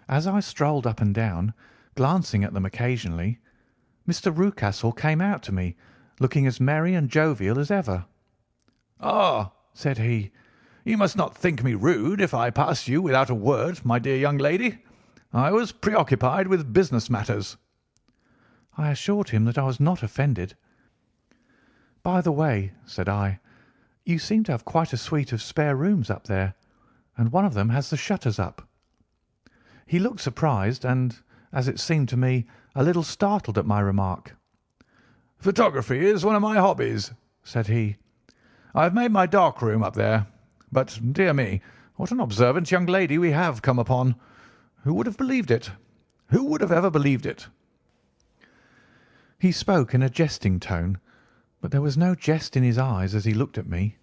As I strolled up and down, glancing at them occasionally, Mr. Rucastle came out to me, looking as merry and jovial as ever. "Ah," said he, "you must not think me rude if I pass you without a word, my dear young lady. I was preoccupied with business matters." I assured him that I was not offended. "By the way," said I, "you seem to have quite a suite of spare rooms up there, and one of them has the shutters up." He looked surprised and, as it seemed to me, a little startled at my remark. "Photography is one of my hobbies," said he. "I have made my dark room up there. But, dear me, what an observant young lady we have come upon. Who would have believed it? Who would have ever believed it?" He spoke in a jesting tone, but there was no jest in his eyes as he looked at me.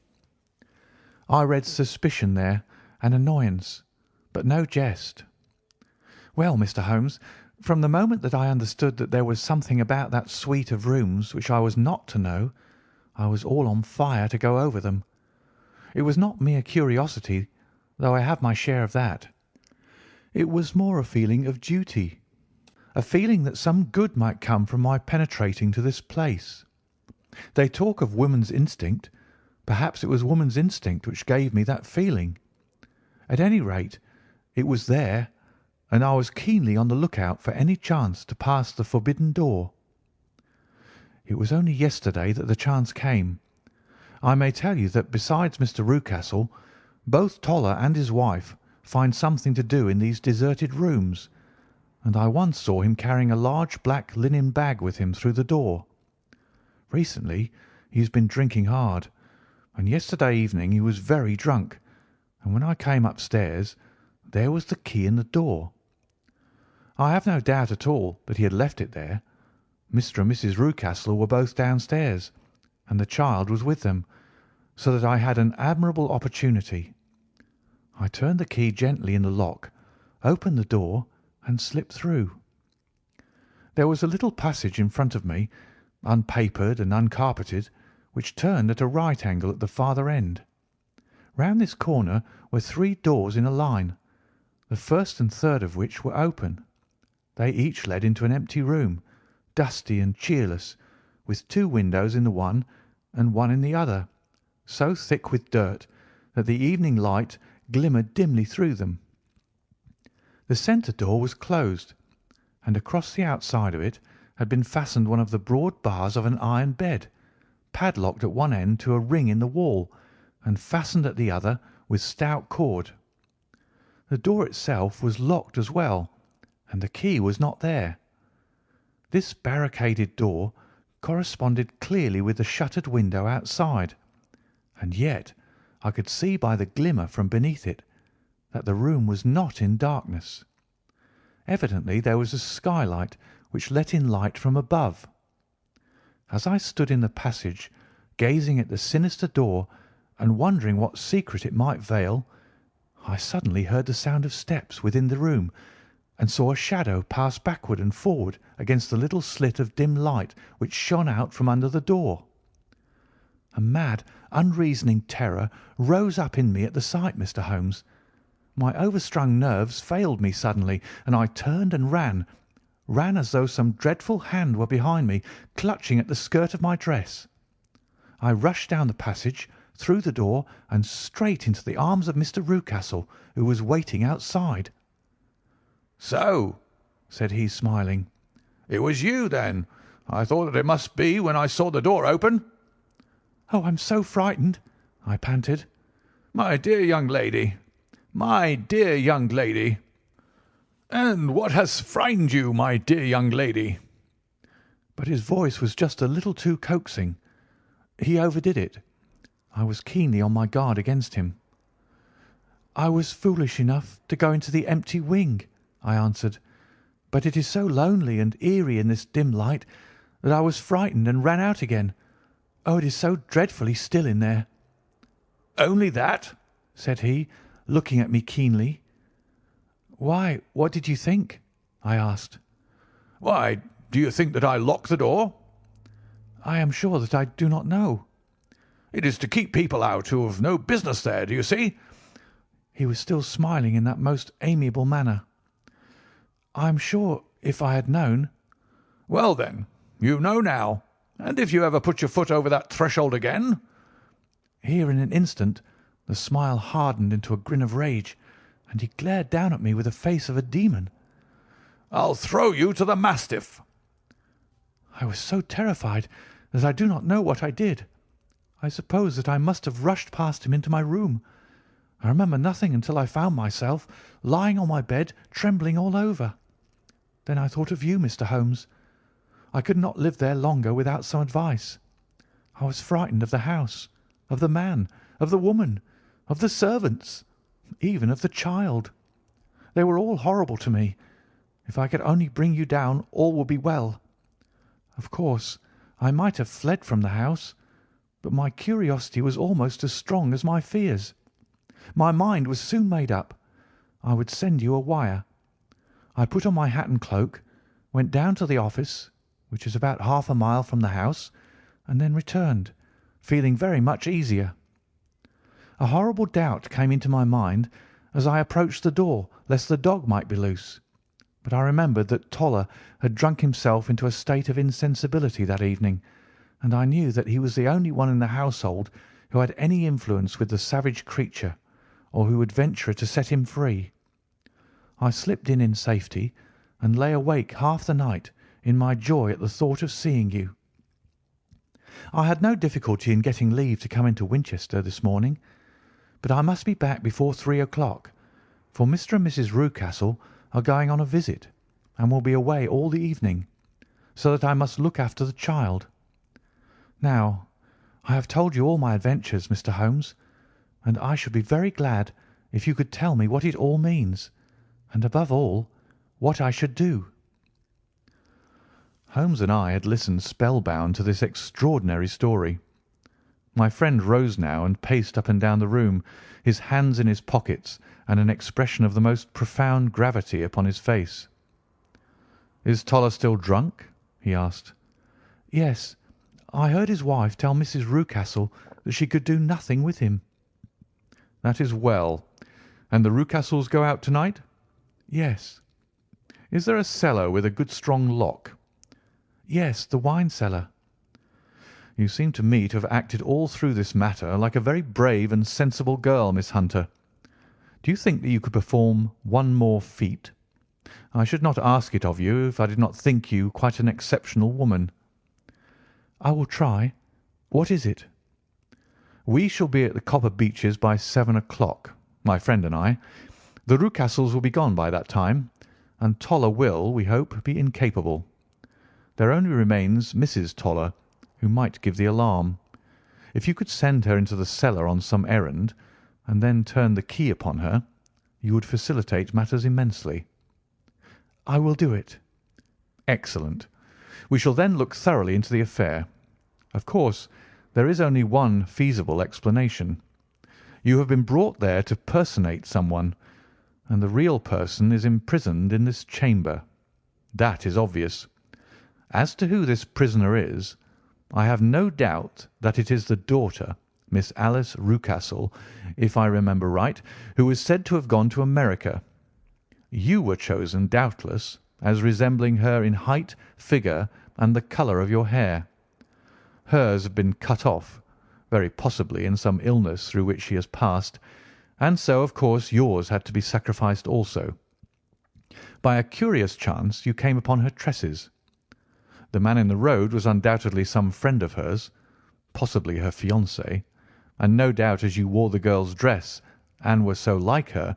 I read suspicion there and annoyance, but no jest. Well, Mr. Holmes, from the moment that I understood that there was something about that suite of rooms which I was not to know, I was all on fire to go over them. It was not mere curiosity, though I have my share of that. It was more a feeling of duty, a feeling that some good might come from my penetrating to this place. They talk of woman's instinct. Perhaps it was woman's instinct which gave me that feeling. At any rate, it was there, and I was keenly on the lookout for any chance to pass the forbidden door. It was only yesterday that the chance came. I may tell you that besides Mr. Rucastle, both Toller and his wife find something to do in these deserted rooms, and I once saw him carrying a large black linen bag with him through the door. Recently he has been drinking hard, and yesterday evening he was very drunk, and when I came upstairs there was the key in the door. I have no doubt at all that he had left it there. Mr. and Mrs. Rucastle were both downstairs, and the child was with them, so that I had an admirable opportunity. I turned the key gently in the lock, opened the door, and slipped through. There was a little passage in front of me, unpapered and uncarpeted, which turned at a right angle at the farther end. Round this corner were 3 doors in a line, the first and third of which were open. They each led into an empty room, dusty and cheerless, with 2 windows in the one and one in the other, so thick with dirt that the evening light glimmered dimly through them. The centre door was closed, and across the outside of it had been fastened one of the broad bars of an iron bed, padlocked at one end to a ring in the wall, and fastened at the other with stout cord. The door itself was locked as well, and the key was not there. This barricaded door corresponded clearly with the shuttered window outside, and yet I could see by the glimmer from beneath it that the room was not in darkness. Evidently there was a skylight which let in light from above. As I stood in the passage, gazing at the sinister door and wondering what secret it might veil, I suddenly heard the sound of steps within the room, and saw a shadow pass backward and forward against the little slit of dim light which shone out from under the door. A mad, unreasoning terror rose up in me at the sight, Mr. Holmes. My overstrung nerves failed me suddenly, and I turned and ran as though some dreadful hand were behind me, clutching at the skirt of my dress. I rushed down the passage, through the door, and straight into the arms of Mr. Rucastle, who was waiting outside. "So," said he, smiling, "it was you, then. I thought that it must be when I saw the door open." "Oh, I'm so frightened," I panted. My dear young lady, my dear young lady. And what has frightened you, my dear young lady?" But his voice was just a little too coaxing. He overdid it. I was keenly on my guard against him. "I was foolish enough to go into the empty wing," I answered, "but it is so lonely and eerie in this dim light that I was frightened and ran out again. Oh, it is so dreadfully still in there." "Only that?" said he, looking at me keenly. "Why, what did you think?" I asked. "Why, do you think that I locked the door?" "I am sure that I do not know." "It is to keep people out who have no business there, do you see?" He was still smiling in that most amiable manner. "I am sure if I had known—" "Well, then, you know now, and if you ever put your foot over that threshold again—" Here in an instant the smile hardened into a grin of rage, and he glared down at me with the face of a demon. "I'll throw you to the mastiff." I was so terrified that I do not know what I did. I suppose that I must have rushed past him into my room. I remember nothing until I found myself lying on my bed, trembling all over. Then I thought of you, Mr. Holmes. I could not live there longer without some advice. I was frightened of the house, of the man, of the woman, of the servants, even of the child. They were all horrible to me. If I could only bring you down, all would be well. Of course, I might have fled from the house, but my curiosity was almost as strong as my fears. My mind was soon made up. I would send you a wire. I put on my hat and cloak, went down to the office, which is about half a mile from the house, and then returned, feeling very much easier. A horrible doubt came into my mind as I approached the door lest the dog might be loose, but I remembered that Toller had drunk himself into a state of insensibility that evening, and I knew that he was the only one in the household who had any influence with the savage creature, or who would venture to set him free. I slipped in safety, and lay awake half the night in my joy at the thought of seeing you. I had no difficulty in getting leave to come into Winchester this morning, but I must be back before 3 o'clock, for Mr. and Mrs. Rucastle are going on a visit, and will be away all the evening, so that I must look after the child. Now, I have told you all my adventures, Mr. Holmes, and I should be very glad if you could tell me what it all means, and above all, what I should do." Holmes and I had listened spellbound to this extraordinary story. My friend rose now and paced up and down the room, his hands in his pockets and an expression of the most profound gravity upon his face. "Is Toller still drunk?" he asked. "Yes. I heard his wife tell Mrs. Rucastle that she could do nothing with him." "That is well. And the Rucastles go out tonight?" "Yes." "Is there a cellar with a good strong lock?" "Yes, the wine cellar." "You seem to me to have acted all through this matter like a very brave and sensible girl, Miss Hunter. Do you think that you could perform one more feat? I should not ask it of you if I did not think you quite an exceptional woman." "I will try. What is it?" "We shall be at the Copper Beeches by 7 o'clock, my friend and I. The Rucastles will be gone by that time, and Toller will, we hope, be incapable. There only remains Mrs. Toller, who might give the alarm. If you could send her into the cellar on some errand, and then turn the key upon her, you would facilitate matters immensely." "I will do it." "Excellent. We shall then look thoroughly into the affair. Of course, there is only one feasible explanation. You have been brought there to personate someone, and the real person is imprisoned in this chamber. That is obvious. As to who this prisoner is, I have no doubt that it is the daughter, Miss Alice Rucastle, if I remember right, who is said to have gone to America. You were chosen, doubtless, as resembling her in height, figure, and the colour of your hair. Hers have been cut off, very possibly in some illness through which she has passed, and so, of course, yours had to be sacrificed also. By a curious chance you came upon her tresses. The man in the road was undoubtedly some friend of hers, possibly her fiancé, and no doubt as you wore the girl's dress and were so like her,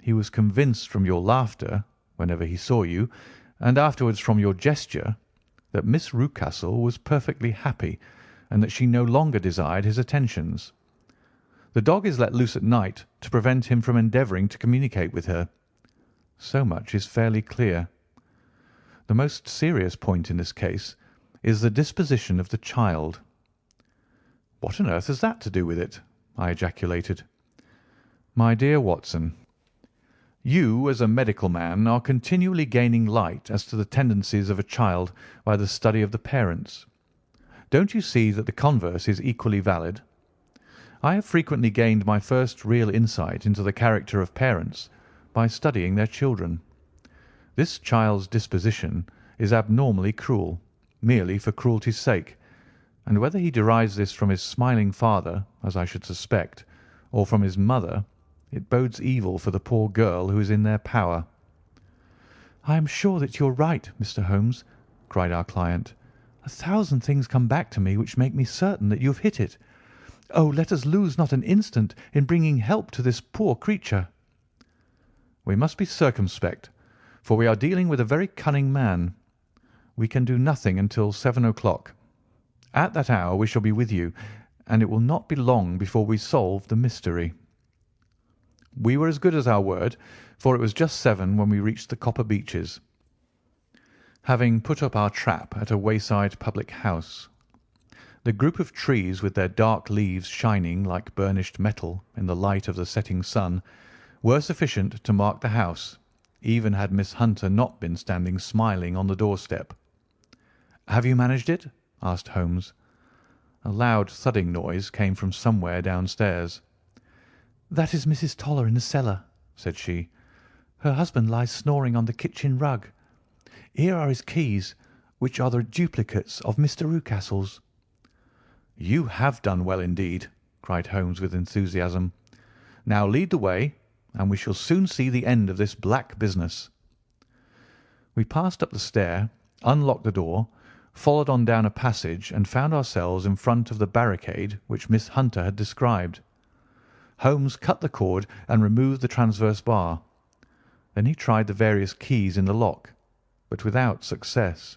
he was convinced from your laughter whenever he saw you, and afterwards from your gesture, that Miss Rucastle was perfectly happy and that she no longer desired his attentions. The dog is let loose at night to prevent him from endeavouring to communicate with her. So much is fairly clear. The most serious point in this case is the disposition of the child. "What on earth has that to do with it?" I ejaculated. "My dear Watson, you, as a medical man, are continually gaining light as to the tendencies of a child by the study of the parents. Don't you see that the converse is equally valid? I have frequently gained my first real insight into the character of parents by studying their children. This child's disposition is abnormally cruel, merely for cruelty's sake, and whether he derives this from his smiling father, as I should suspect, or from his mother, it bodes evil for the poor girl who is in their power." "I am sure that you are right, Mr. Holmes," cried our client. "A thousand things come back to me which make me certain that you have hit it. Oh, let us lose not an instant in bringing help to this poor creature." "We must be circumspect, for we are dealing with a very cunning man. We can do nothing until 7 o'clock. At that hour we shall be with you, and it will not be long before we solve the mystery." We were as good as our word, for it was just 7 when we reached the Copper Beeches. Having put up our trap at a wayside public house, the group of trees with their dark leaves shining like burnished metal in the light of the setting sun were sufficient to mark the house, even had Miss Hunter not been standing smiling on the doorstep. "Have you managed it?" asked Holmes. A loud thudding noise came from somewhere downstairs. "That is Mrs. Toller in the cellar," said she. "Her husband lies snoring on the kitchen rug. Here are his keys, which are the duplicates of Mr. Rucastle's." "You have done well indeed," cried Holmes with enthusiasm. "Now lead the way, and we shall soon see the end of this black business." We passed up the stair, unlocked the door, followed on down a passage, and found ourselves in front of the barricade which Miss Hunter had described. Holmes cut the cord and removed the transverse bar. Then he tried the various keys in the lock, but without success.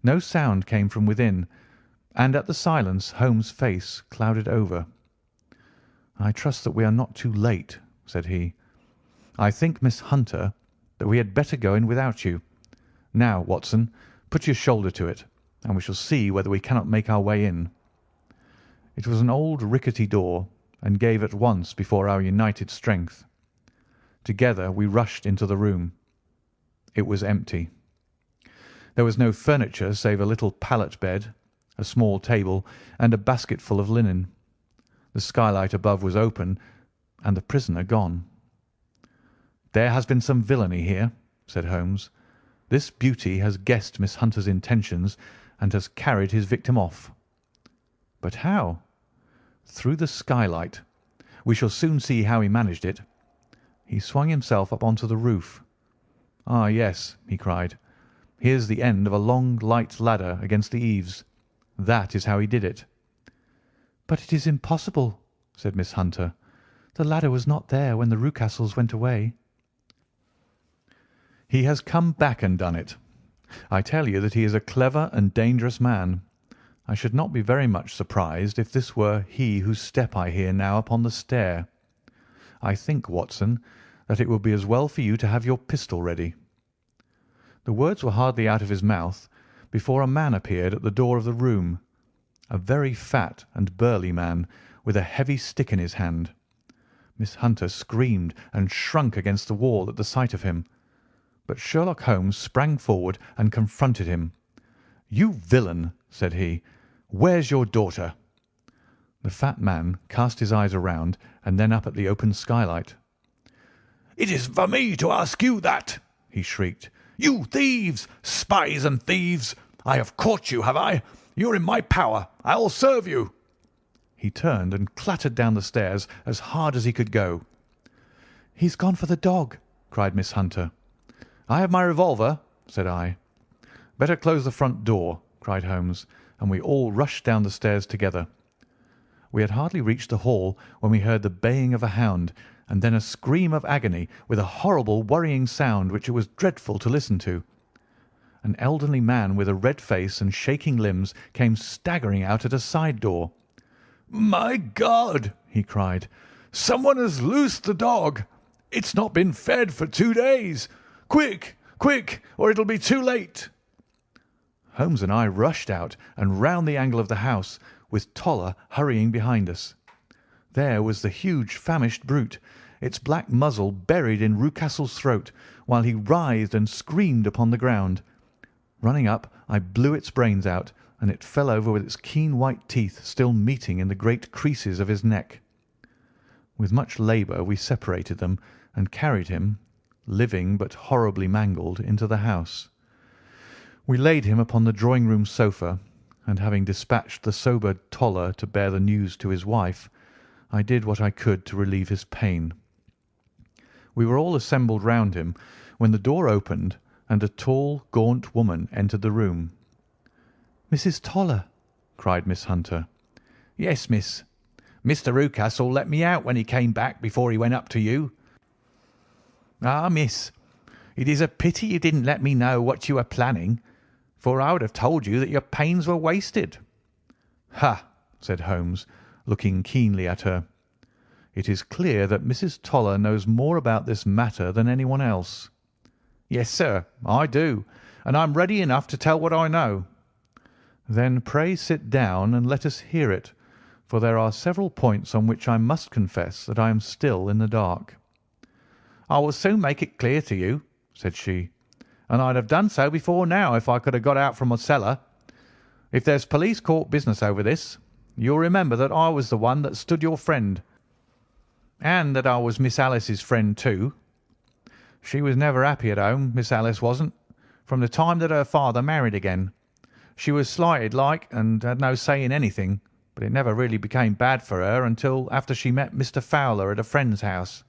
No sound came from within, and at the silence Holmes' face clouded over. "I trust that we are not too late," said he. "I think, Miss Hunter, that we had better go in without you. Now, Watson, put your shoulder to it, and we shall see whether we cannot make our way in." It was an old rickety door, and gave at once before our united strength. Together we rushed into the room. It was empty. There was no furniture save a little pallet bed, a small table, and a basketful of linen. The skylight above was open, and the prisoner gone. "There has been some villainy here," said Holmes. "This beauty has guessed Miss Hunter's intentions and has carried his victim off." "But how?" "Through the skylight. We shall soon see how he managed it. He swung himself up onto the roof. Ah, yes," he cried. "Here's the end of a long, light ladder against the eaves. That is how he did it." "But it is impossible," said Miss Hunter. "The ladder was not there when the Rucastles went away." "He has come back and done it. I tell you that he is a clever and dangerous man. I should not be very much surprised if this were he whose step I hear now upon the stair. I think, Watson, that it would be as well for you to have your pistol ready." The words were hardly out of his mouth before a man appeared at the door of the room, a very fat and burly man with a heavy stick in his hand. Miss Hunter screamed and shrunk against the wall at the sight of him. But Sherlock Holmes sprang forward and confronted him. "You villain!" said he. "Where's your daughter?" The fat man cast his eyes around and then up at the open skylight. "It is for me to ask you that!" he shrieked. "You thieves! Spies and thieves! I have caught you, have I? You're in my power. I'll serve you!" He turned and clattered down the stairs as hard as he could go. "He's gone for the dog!" cried Miss Hunter. "I have my revolver," said I. "Better close the front door," cried Holmes, and we all rushed down the stairs together. We had hardly reached the hall when we heard the baying of a hound, and then a scream of agony with a horrible worrying sound which it was dreadful to listen to. An elderly man with a red face and shaking limbs came staggering out at a side door. "My God!" he cried. "Someone has loosed the dog. It's not been fed for 2 days. Quick, quick, or it'll be too late." Holmes and I rushed out and round the angle of the house, with Toller hurrying behind us. There was the huge famished brute, its black muzzle buried in Rucastle's throat, while he writhed and screamed upon the ground. Running up, I blew its brains out, and it fell over with its keen white teeth still meeting in the great creases of his neck. With much labour we separated them and carried him, living but horribly mangled, into the house. We laid him upon the drawing-room sofa, and having dispatched the sobered Toller to bear the news to his wife, I did what I could to relieve his pain. We were all assembled round him when the door opened and a tall, gaunt woman entered the room. "Mrs. Toller!" cried Miss Hunter. "Yes, miss. Mr. Rucastle let me out when he came back before he went up to you." "Ah, miss, it is a pity you didn't let me know what you were planning, for I would have told you that your pains were wasted." "Ha!" said Holmes, looking keenly at her. "It is clear that Mrs. Toller knows more about this matter than anyone else." "Yes, sir, I do, and I'm ready enough to tell what I know." "Then pray sit down and let us hear it, for there are several points on which I must confess that I am still in the dark." "I will soon make it clear to you," said she, "and I'd have done so before now if I could have got out from my cellar. If there's police court business over this, you'll remember that I was the one that stood your friend, and that I was Miss Alice's friend too. She was never happy at home, Miss Alice wasn't, from the time that her father married again. She was slighted like, and had no say in anything, but it never really became bad for her until after she met Mr. Fowler at a friend's house.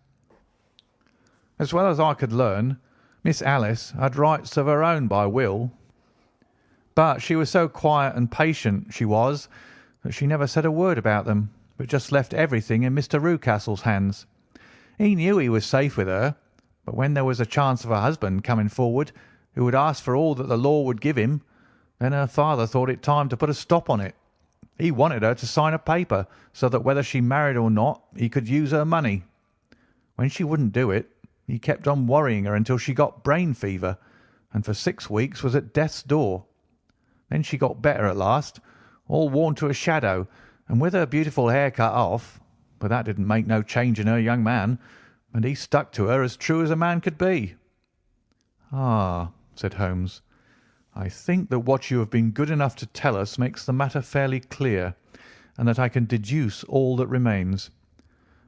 As well as I could learn, Miss Alice had rights of her own by will, but she was so quiet and patient, she was, that she never said a word about them, but just left everything in Mr. Rucastle's hands. He knew he was safe with her, but when there was a chance of a husband coming forward who would ask for all that the law would give him, then her father thought it time to put a stop on it. He wanted her to sign a paper so that whether she married or not he could use her money. When she wouldn't do it, he kept on worrying her until she got brain fever, and for 6 weeks was at death's door. Then she got better at last, all worn to a shadow, and with her beautiful hair cut off, but that didn't make no change in her young man, and he stuck to her as true as a man could be." "Ah," said Holmes, "I think that what you have been good enough to tell us makes the matter fairly clear, and that I can deduce all that remains.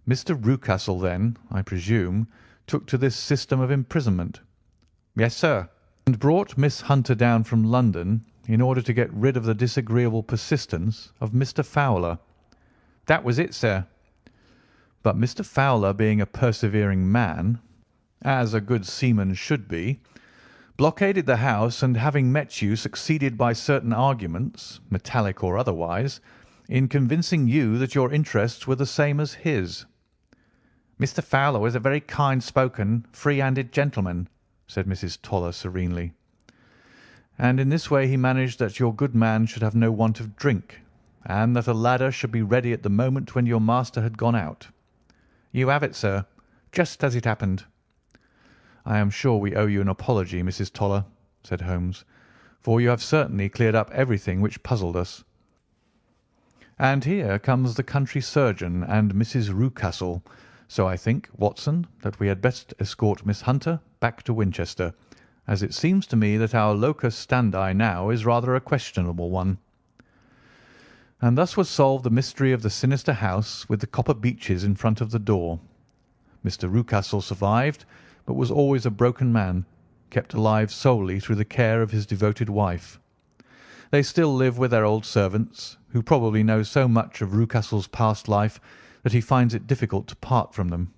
Mr. Rucastle, then, I presume, took to this system of imprisonment." "Yes, sir." "And brought Miss Hunter down from London in order to get rid of the disagreeable persistence of Mr. Fowler." "That was it, sir." "But Mr. Fowler, being a persevering man, as a good seaman should be, blockaded the house, and having met you, succeeded by certain arguments, metallic or otherwise, in convincing you that your interests were the same as his." "Mr. Fowler was a very kind-spoken, free-handed gentleman," said Mrs. Toller serenely. "And in this way he managed that your good man should have no want of drink, and that a ladder should be ready at the moment when your master had gone out." "You have it, sir, just as it happened." "I am sure we owe you an apology, Mrs. Toller," said Holmes, "for you have certainly cleared up everything which puzzled us. And here comes the country surgeon and Mrs. Rucastle, So I think, Watson, that we had best escort Miss Hunter back to Winchester, as it seems to me that our locus standi now is rather a questionable one." And thus was solved the mystery of the sinister house with the copper beeches in front of the door. Mr. Rucastle survived, but was always a broken man, kept alive solely through the care of his devoted wife. They still live with their old servants, who probably know so much of Rucastle's past life that he finds it difficult to part from them.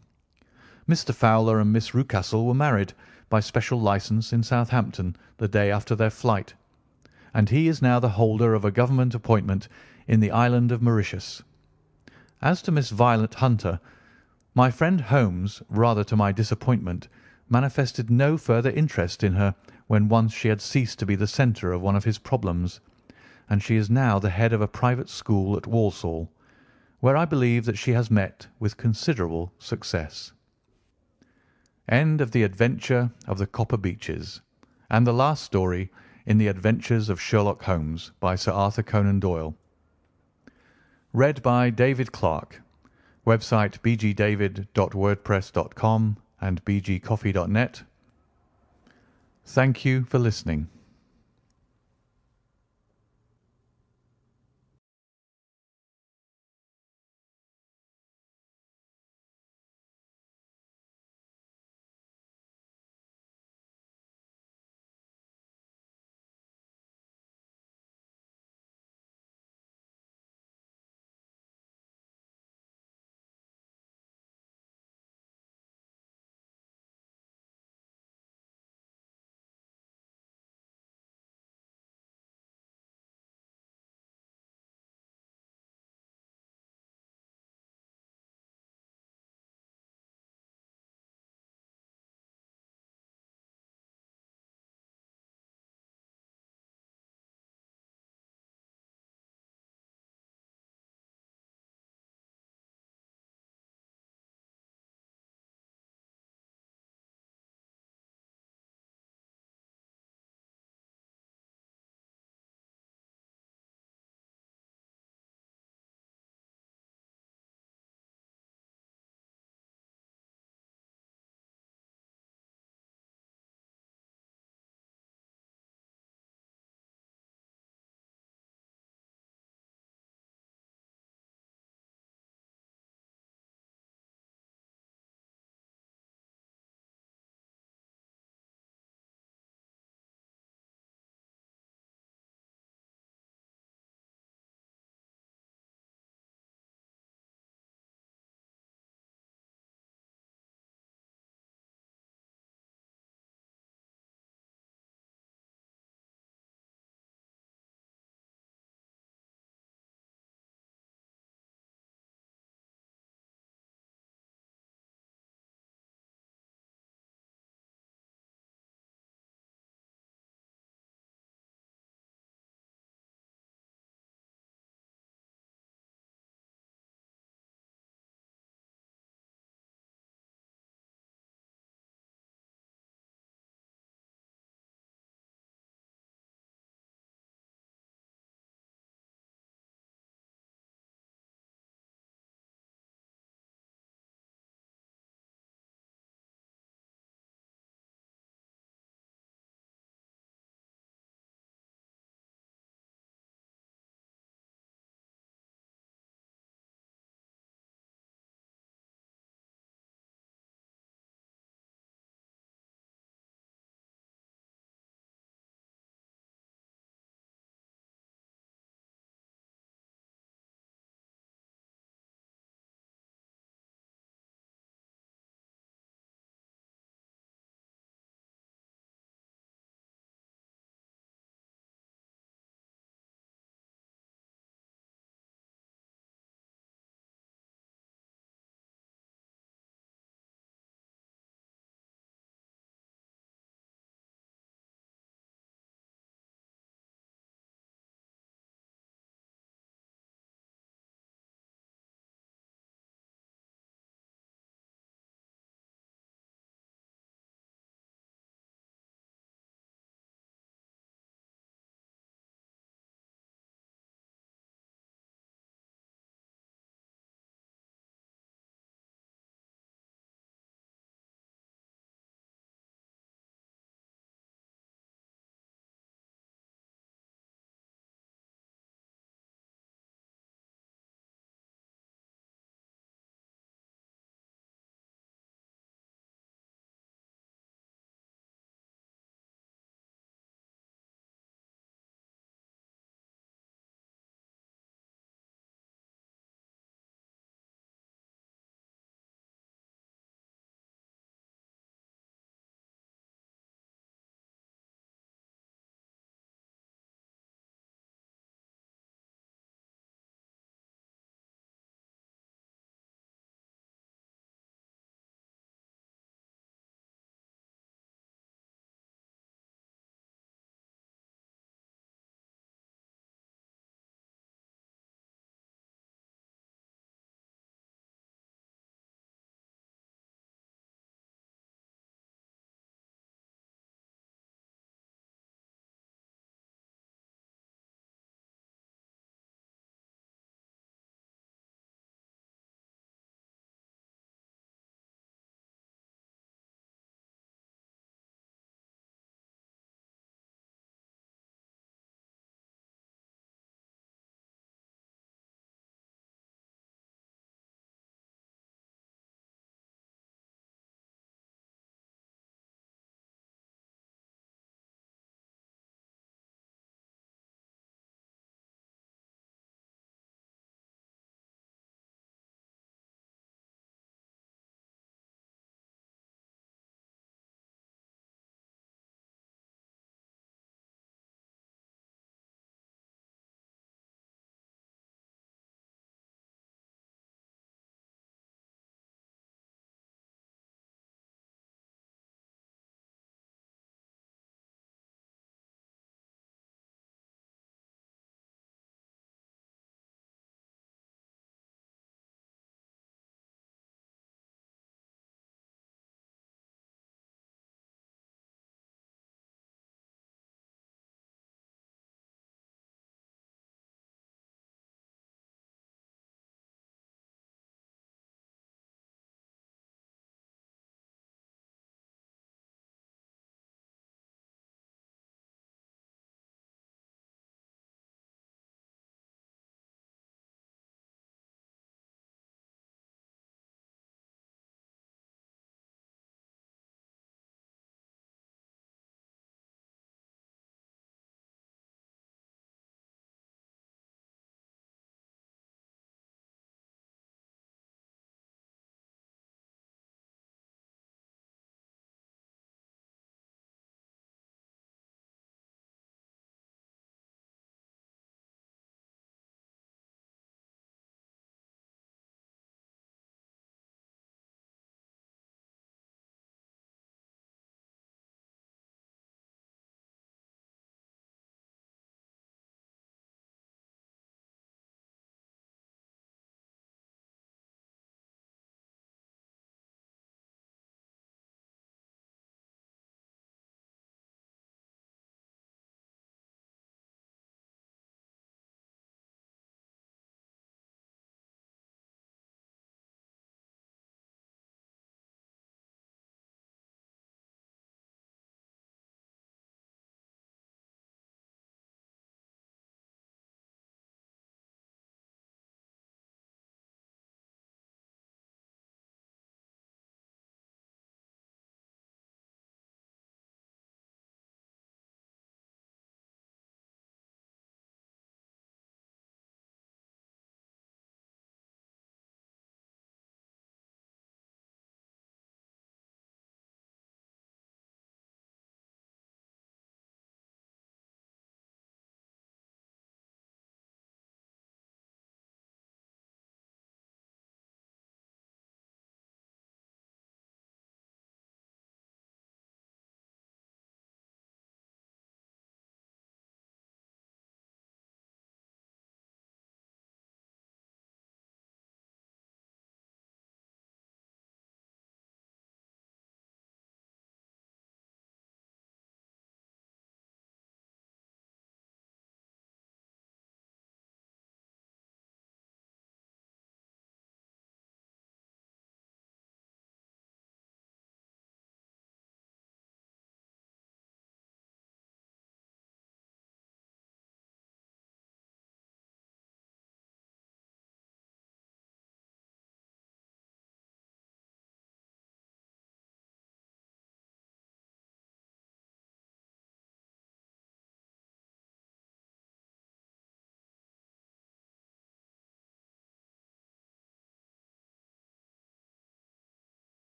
Mr. Fowler and Miss Rucastle were married by special licence in Southampton the day after their flight, and he is now the holder of a government appointment in the island of Mauritius. As to Miss Violet Hunter, my friend Holmes, rather to my disappointment, manifested no further interest in her when once she had ceased to be the centre of one of his problems, and she is now the head of a private school at Walsall, where I believe that she has met with considerable success. End of The Adventure of the Copper Beeches, and the last story in The Adventures of Sherlock Holmes by Sir Arthur Conan Doyle. Read by David Clarke. Website bgdavid.wordpress.com and bgcoffee.net. Thank you for listening.